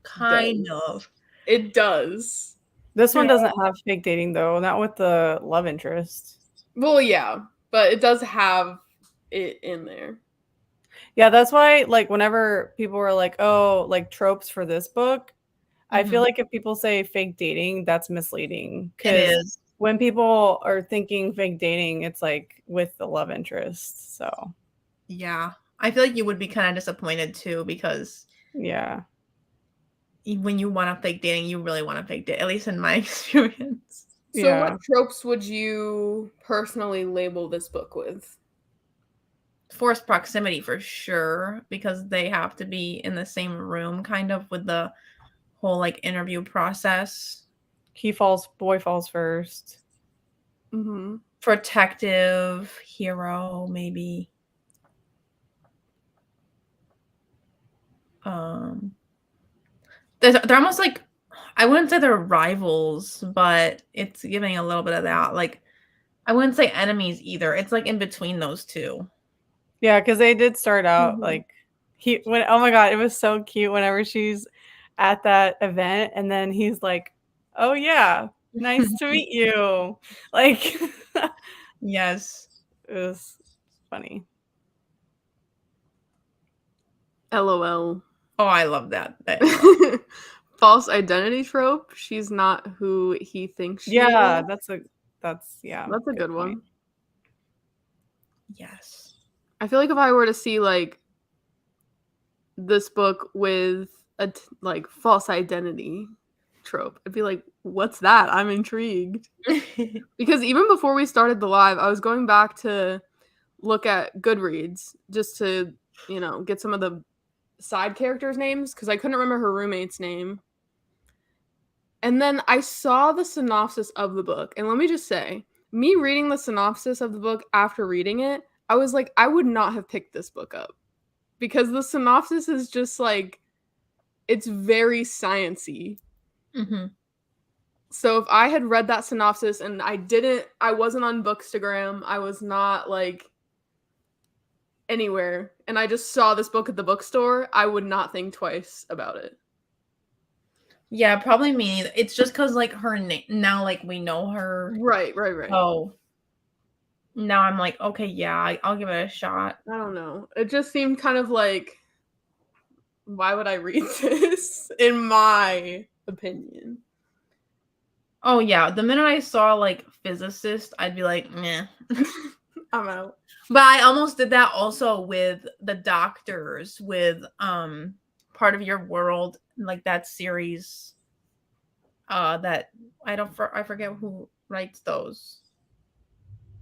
Kind of. It does. This one doesn't have fake dating, though. Not with the love interest. Well, yeah. But it does have it in there. Yeah, that's why, like, whenever people were like, oh, like, tropes for this book, I feel like if people say fake dating, that's misleading. It is. When people are thinking fake dating, it's, like, with the love interest, so. Yeah. I feel like you would be kind of disappointed, too, because... Yeah. When you want to fake dating, you really want to fake date, at least in my experience. So what tropes would you personally label this book with? Forced proximity for sure, because they have to be in the same room kind of with the whole like interview process. Boy falls first. Mm-hmm. Protective hero, maybe. They're almost like, I wouldn't say they're rivals, but it's giving a little bit of that. Like, I wouldn't say enemies either. It's like in between those two. Yeah, because they did start out like oh my god, it was so cute whenever she's at that event and then he's like, oh yeah, nice to meet you. Like, yes, it was funny. LOL. Oh, I love that. False identity trope. She's not who he thinks she is. That's a good one. Yes. I feel like if I were to see like this book with a like false identity trope, I'd be like, what's that? I'm intrigued. Because even before we started the live, I was going back to look at Goodreads just to, get some of the side characters' names because I couldn't remember her roommate's name. And then I saw the synopsis of the book. And let me just say, me reading the synopsis of the book after reading it, I was like, I would not have picked this book up. Because the synopsis is just like, it's very science-y. Mm-hmm. So if I had read that synopsis and I wasn't on Bookstagram, I was not like anywhere, and I just saw this book at the bookstore, I would not think twice about it. Yeah, probably me. It's just because like her name now, like we know her. Right. Oh, now I'm like, okay, yeah, I'll give it a shot. I don't know. It just seemed kind of like, why would I read this? In my opinion. Oh yeah, the minute I saw like physicist, I'd be like, meh. I'm out. But I almost did that also with the doctors, with Part of Your World, like that series. That I forget who writes those.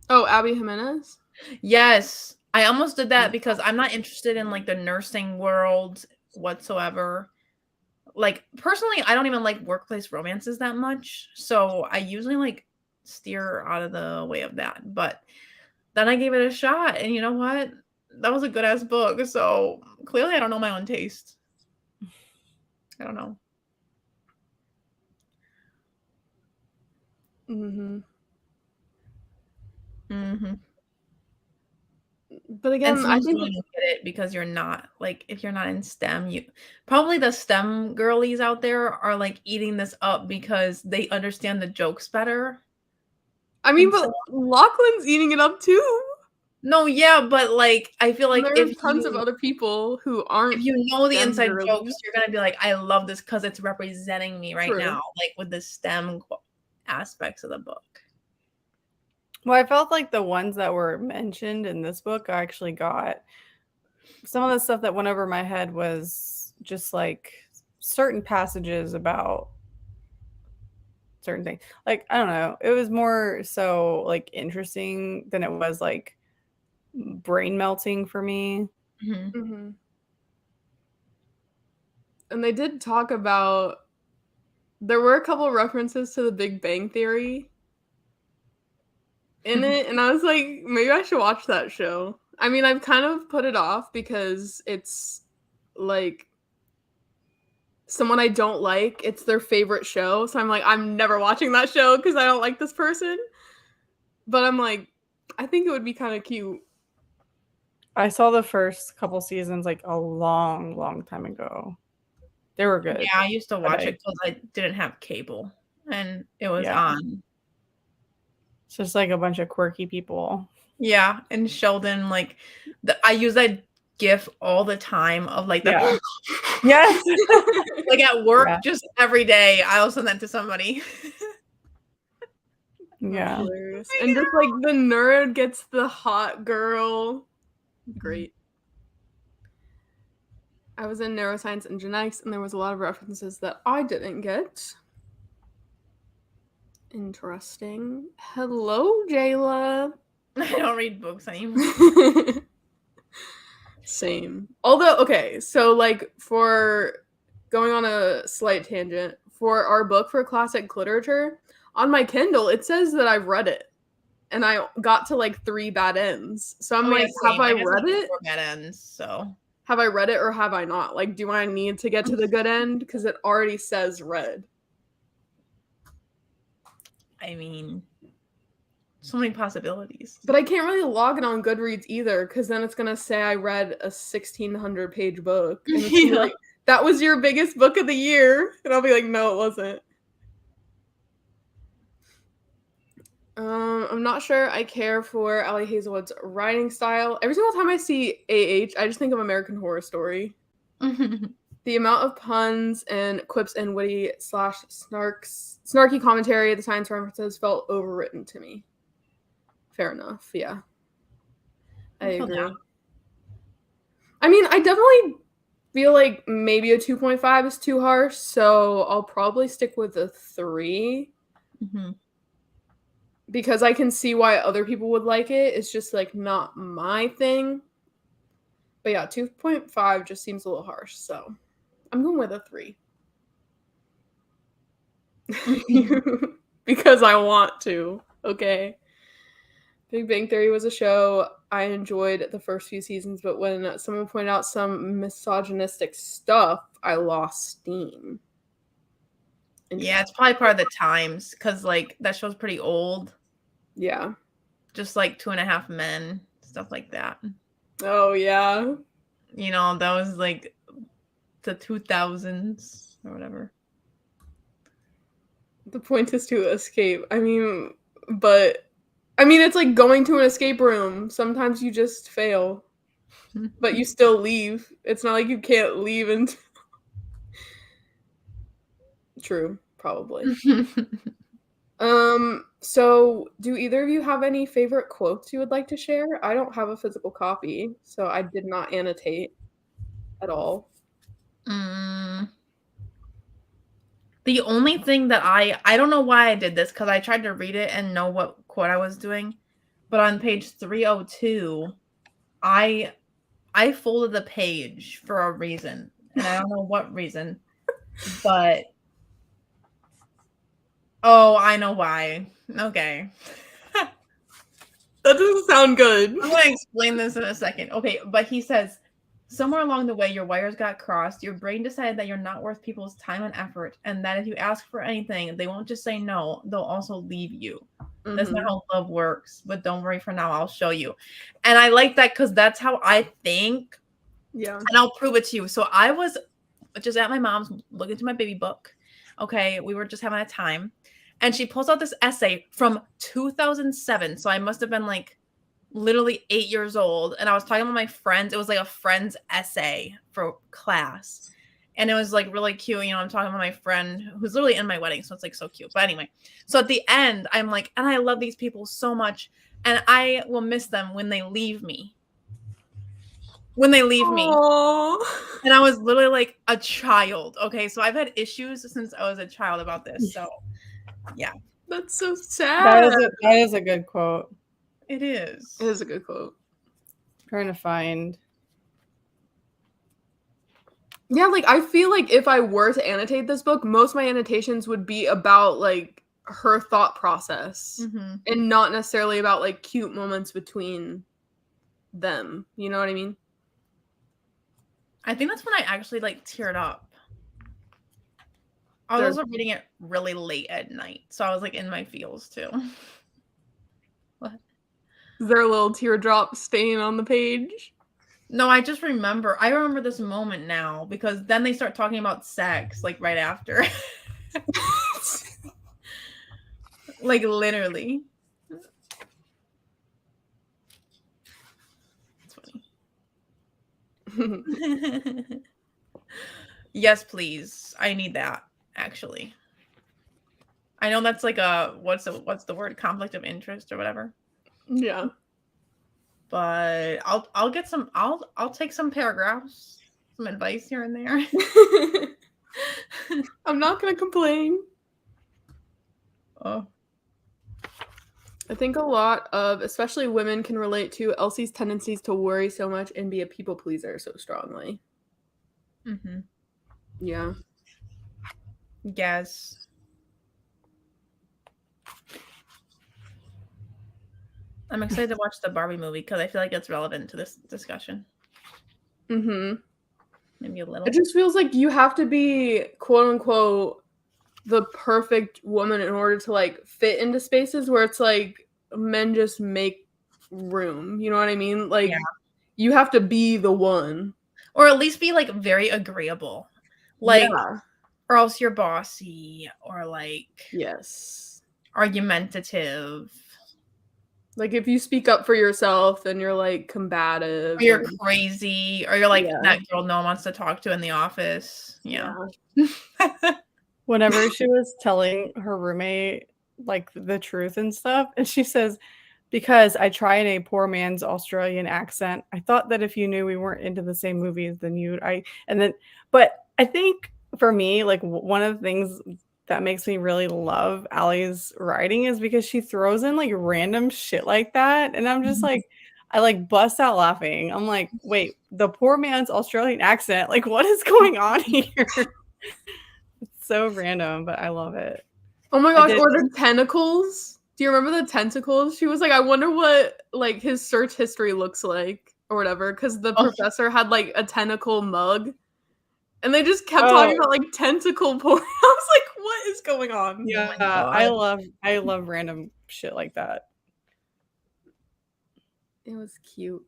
Oh, Abby Jimenez? Yes. I almost did that because I'm not interested in like the nursing world whatsoever. Like personally, I don't even like workplace romances that much. So I usually like steer out of the way of that. But then I gave it a shot, and you know what? That was a good ass book. So clearly I don't know my own taste. I don't know. But again, I think you get it because you're not like, if you're not in STEM, you probably, the STEM girlies out there are like eating this up because they understand the jokes better. I mean, but Lachlan's eating it up too. No, yeah, but like I feel like there are tons of other people who aren't. If you know the inside girlies. jokes, you're gonna be like, I love this because it's representing me right now, like with the STEM aspects of the book. Well, I felt like the ones that were mentioned in this book, I actually got. Some of the stuff that went over my head was just like certain passages about certain things. Like, I don't know. It was more so like interesting than it was like brain melting for me. And they did talk about, there were a couple of references to the Big Bang Theory in it, and I was like, maybe I should watch that show. I mean, I've kind of put it off because it's like someone I don't like, it's their favorite show, so I'm like, I'm never watching that show because I don't like this person. But I'm like, I think it would be kind of cute. I saw the first couple seasons like a long time ago. They were good. Yeah, I used to watch it because I didn't have cable and it was on. It's just like a bunch of quirky people. Yeah, and Sheldon, like I use that GIF all the time of like the yes, like at work, just every day I'll send that to somebody. Yeah, and just like the nerd gets the hot girl. Great. I was in neuroscience and genetics, and there was a lot of references that I didn't get. Interesting. Hello, Jayla. I don't read books anymore. Same. Although, okay, so like for going on a slight tangent, for our book for classic literature, on my Kindle, it says that I've read it. And I got to like 3 bad ends. So I'm like, have I read it? 4 bad ends, so. Have I read it or have I not? Like, do I need to get to the good end? Because it already says read. I mean, so many possibilities. But I can't really log it on Goodreads either, because then it's going to say I read a 1,600-page book. And it's like, that was your biggest book of the year. And I'll be like, no, it wasn't. I'm not sure I care for Ali Hazelwood's writing style. Every single time I see AH, I just think of American Horror Story. The amount of puns and quips and witty / snarky commentary, the science references felt overwritten to me. Fair enough, yeah. I agree. I mean, I definitely feel like maybe a 2.5 is too harsh, so I'll probably stick with a 3. Because I can see why other people would like it. It's just like not my thing. But yeah, 2.5 just seems a little harsh, so I'm going with a 3. Because I want to, okay? Big Bang Theory was a show I enjoyed the first few seasons, but when someone pointed out some misogynistic stuff, I lost steam. Yeah, it's probably part of the times because like that show's pretty old. Yeah. Just like 2.5 Men, stuff like that. Oh yeah. You know, that was like the 2000s or whatever. The point is to escape. I mean, it's like going to an escape room. Sometimes you just fail, but you still leave. It's not like you can't leave and True, probably. So do either of you have any favorite quotes you would like to share? I don't have a physical copy, so I did not annotate at all. The only thing that I don't know why I did this because I tried to read it and know what quote I was doing, but on page 302, I folded the page for a reason, and I don't know what reason, but oh, I know why. Okay. That doesn't sound good. I'm gonna explain this in a second. Okay, but he says, somewhere along the way, your wires got crossed. Your brain decided that you're not worth people's time and effort, and that if you ask for anything, they won't just say no, they'll also leave you. That's not how love works, but don't worry for now, I'll show you. And I like that because that's how I think. Yeah. And I'll prove it to you. So I was just at my mom's looking through my baby book. Okay, we were just having a time. And she pulls out this essay from 2007. So I must have been like literally 8 years old. And I was talking with my friends. It was like a friend's essay for class. And it was like really cute. You know, I'm talking with my friend who's literally in my wedding. So it's like so cute. But anyway, so at the end, I'm like, and I love these people so much. And I will miss them when they leave me. When they leave me. And I was literally like a child. Okay. So I've had issues since I was a child about this. So yeah. That's so sad. That is a good quote. It is. It is a good quote. Trying to find. Yeah, like I feel like if I were to annotate this book, most of my annotations would be about like her thought process and not necessarily about like cute moments between them. You know what I mean? I think that's when I actually like teared up. I was also reading it really late at night, so I was like in my feels too. What? Is there a little teardrop stain on the page? No, I just remember. I remember this moment now because then they start talking about sex like right after. Like literally. It's funny. Yes, please. I need that, actually. I know that's like a what's the word? Conflict of interest or whatever. Yeah. But I'll get some I'll take some paragraphs, some advice here and there. I'm not gonna complain. Oh. I think a lot of, especially women, can relate to Elsie's tendencies to worry so much and be a people pleaser so strongly. Yeah. Yes. I'm excited to watch the Barbie movie because I feel like it's relevant to this discussion. Maybe a little. It just feels like you have to be, quote unquote, the perfect woman in order to like fit into spaces where it's like men just make room. You know what I mean? Like you have to be the one. Or at least be like very agreeable. Like or else you're bossy or like argumentative. Like if you speak up for yourself, then you're like combative. Or you're crazy. Or you're like that girl no one wants to talk to in the office. Yeah. Whenever she was telling her roommate like the truth and stuff, and she says, because I try in a poor man's Australian accent, I thought that if you knew we weren't into the same movies, then but I think for me, like one of the things that makes me really love Allie's writing is because she throws in like random shit like that. And I'm just like, I like bust out laughing. I'm like, wait, the poor man's Australian accent, like what is going on here? It's so random, but I love it. Oh my gosh, or the tentacles. Do you remember the tentacles? She was like, I wonder what like his search history looks like or whatever, because the professor had like a tentacle mug. And they just kept talking about like tentacle porn. I was like, what is is going on? Yeah, I love random shit like that. It was cute.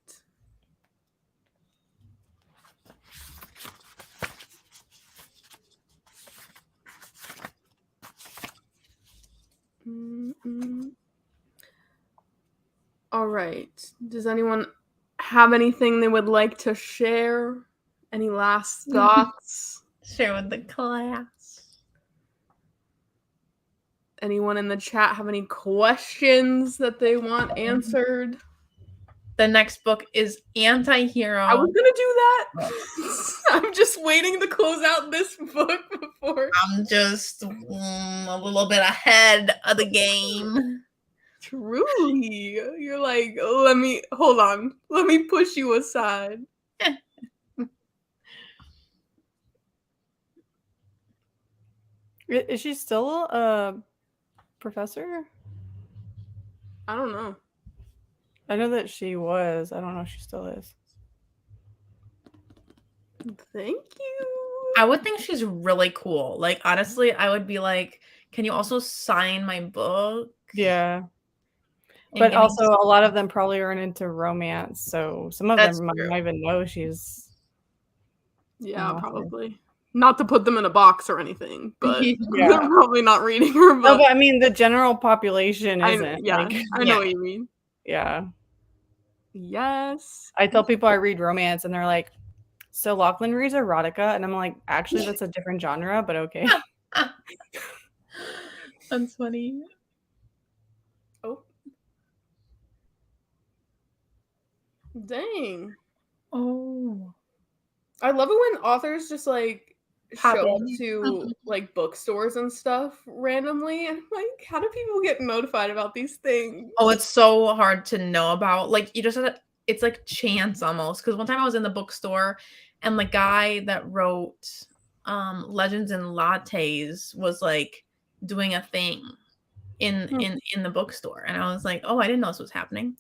All right. Does anyone have anything they would like to share? Any last thoughts? Share with the class. Anyone in the chat have any questions that they want answered? The next book is Anti-Hero. I was gonna do that. I'm just waiting to close out this book before. I'm just a little bit ahead of the game. Truly. You're like, let me push you aside. Is she still a professor? I don't know. I know that she was. I don't know if she still is. Thank you. I would think she's really cool. Like, honestly, I would be like, can you also sign my book? Yeah. But also, a lot of them probably aren't into romance. So some of them might not even know she's. Yeah, probably. Not to put them in a box or anything, but they're probably not reading her book. No, but I mean, the general population isn't. I know what you mean. Yeah. Yes. I tell people I read romance, and they're like, so Lachlan reads erotica? And I'm like, actually, that's a different genre, but okay. That's funny. Oh. Dang. Oh. I love it when authors just like show up to like bookstores and stuff randomly. And I'm like, how do people get notified about these things? Oh, it's so hard to know about. Like, you just have to, it's like chance almost. Because one time I was in the bookstore and the guy that wrote Legends and Lattes was like doing a thing in the bookstore. And I was like, oh, I didn't know this was happening.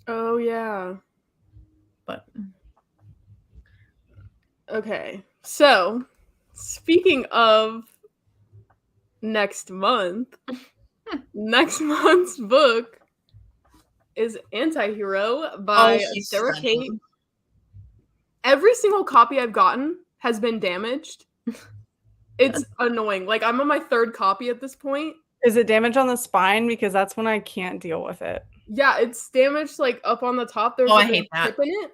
Oh, yeah. But okay. So, speaking of next month, next month's book is Anti-Hero by Sarah Kate. Every single copy I've gotten has been damaged. It's annoying. Like, I'm on my third copy at this point. Is it damage on the spine? Because that's when I can't deal with it. Yeah, it's damaged like up on the top. There's I hate that. in it.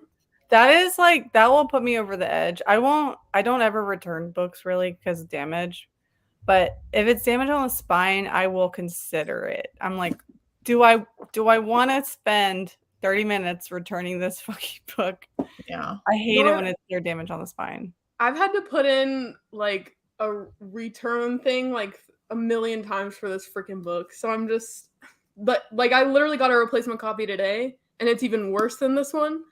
That is like, that will put me over the edge. I don't ever return books really because of damage. But if it's damage on the spine, I will consider it. I'm like, do I want to spend 30 minutes returning this fucking book? Yeah. I hate it when it's their damage on the spine. I've had to put in like a return thing like a million times for this freaking book. So I'm just, but like I literally got a replacement copy today and it's even worse than this one.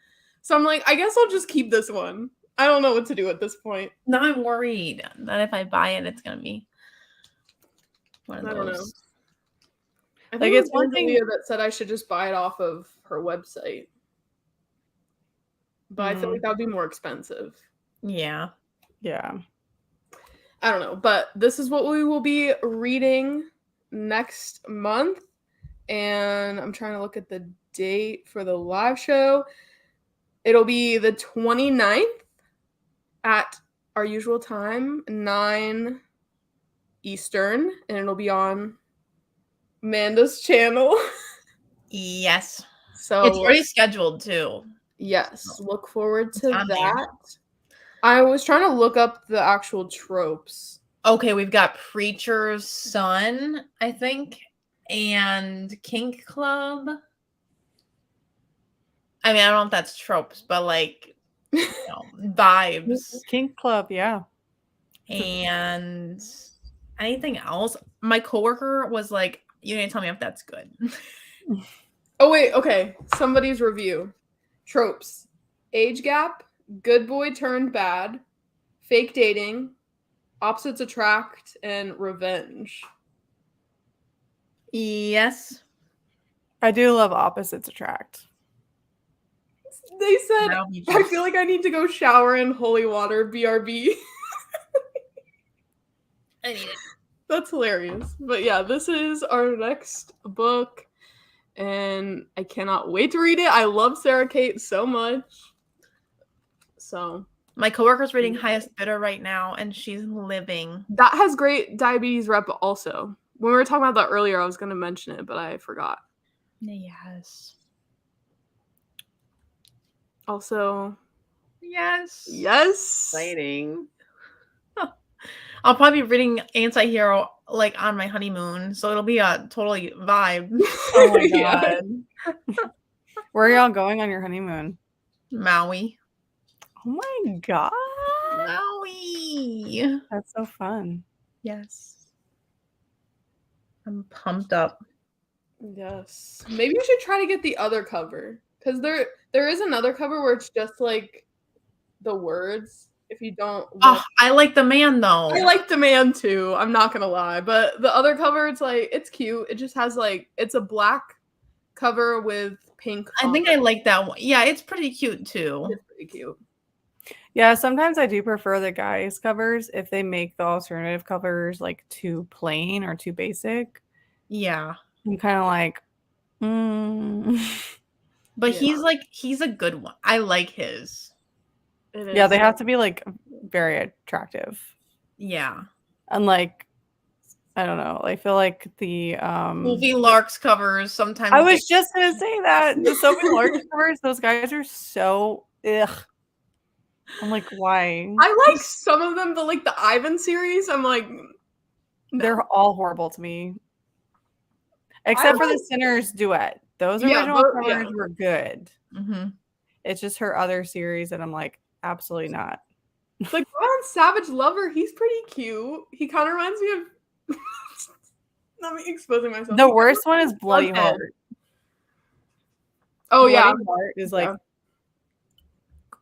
So I'm like, I guess I'll just keep this one. I don't know what to do at this point. Now I'm worried that if I buy it, it's going to be one of those. I don't know. I think it's one thing that said I should just buy it off of her website. But I feel like that would be more expensive. Yeah. Yeah. I don't know. But this is what we will be reading next month. And I'm trying to look at the date for the live show. It'll be the 29th at our usual time, 9 Eastern. And it'll be on Amanda's channel. Yes. So it's already scheduled too. Yes. Look forward to that. I was trying to look up the actual tropes. Okay, we've got Preacher's Son, I think, and Kink Club. I mean, I don't know if that's tropes, but like, you know, vibes. Kink Club, yeah. And anything else? My coworker was like, you didn't tell me if that's good. Oh, wait. Okay. Somebody's review. Tropes. Age gap. Good boy turned bad. Fake dating. Opposites attract. And revenge. Yes. I do love opposites attract. They said, I feel like I need to go shower in holy water, BRB. Anyway. That's hilarious. But yeah, this is our next book, and I cannot wait to read it. I love Sarah Kate so much. So my coworker's reading Highest Bidder right now, and she's living. That has great diabetes rep also. When we were talking about that earlier, I was going to mention it, but I forgot. Yes. Also, yes. Exciting. I'll probably be reading Anti-Hero like on my honeymoon, so it'll be a totally vibe. Oh my god. Where are y'all going on your honeymoon? Maui. Oh my god. Maui. That's so fun. Yes. I'm pumped up. Yes. Maybe you should try to get the other cover. Because there is another cover where it's just like the words. If you don't Oh, I like the man though. I like the man too. I'm not gonna lie. But the other cover, it's like it's cute. It just has like it's a black cover with pink. I think I like that one. Yeah, it's pretty cute too. It's pretty cute. Yeah, sometimes I do prefer the guys' covers if they make the alternative covers like too plain or too basic. Yeah. I'm kind of like, But yeah. he's a good one. I like his. Yeah, they have to be like very attractive. Yeah. Unlike, I don't know, I feel like the Sophie Lark's covers sometimes. I was just gonna say that. The Sophie Lark's covers, those guys are so ugh. I'm like, why? I like some of them, but like the Ivan series, I'm like, no. They're all horrible to me. Except for the Sinners duet. Those original covers were good. Mm-hmm. It's just her other series that I'm like, absolutely not. Like on Savage Lover, he's pretty cute. He kind of reminds me of not me exposing myself. The worst one is Bloody Heart. Oh yeah. Bloody Heart is like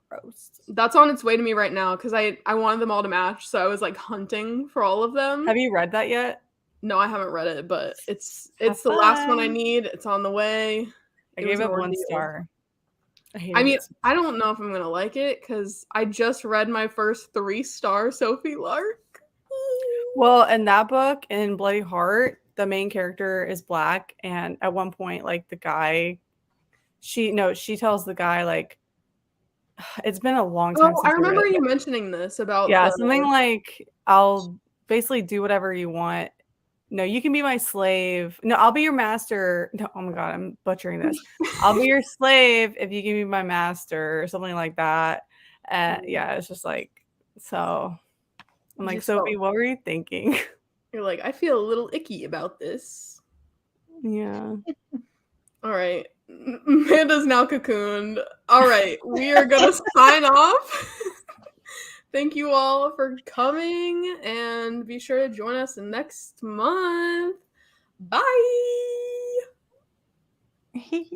gross. That's on its way to me right now because I wanted them all to match, so I was like hunting for all of them. Have you read that yet? No, I haven't read it, but it's the last one I need. It's on the way. I gave it 1 star. I mean, I don't know if I'm gonna like it because I just read my first 3-star Sophie Lark. Well, in that book, in Bloody Heart, the main character is black, and at one point, like the guy, she tells the guy like, it's been a long time. Oh, I remember you mentioning this about something like, I'll basically do whatever you want. No, you can be my slave. No, I'll be your master. No, oh my god, I'm butchering this. I'll be your slave if you give me my master or something like that. Yeah, it's just like, so I'm like, Sophie, what were you thinking? You're like, I feel a little icky about this. Yeah. All right. Amanda's now cocooned. All right, we are gonna sign off. Thank you all for coming, and be sure to join us next month. Bye!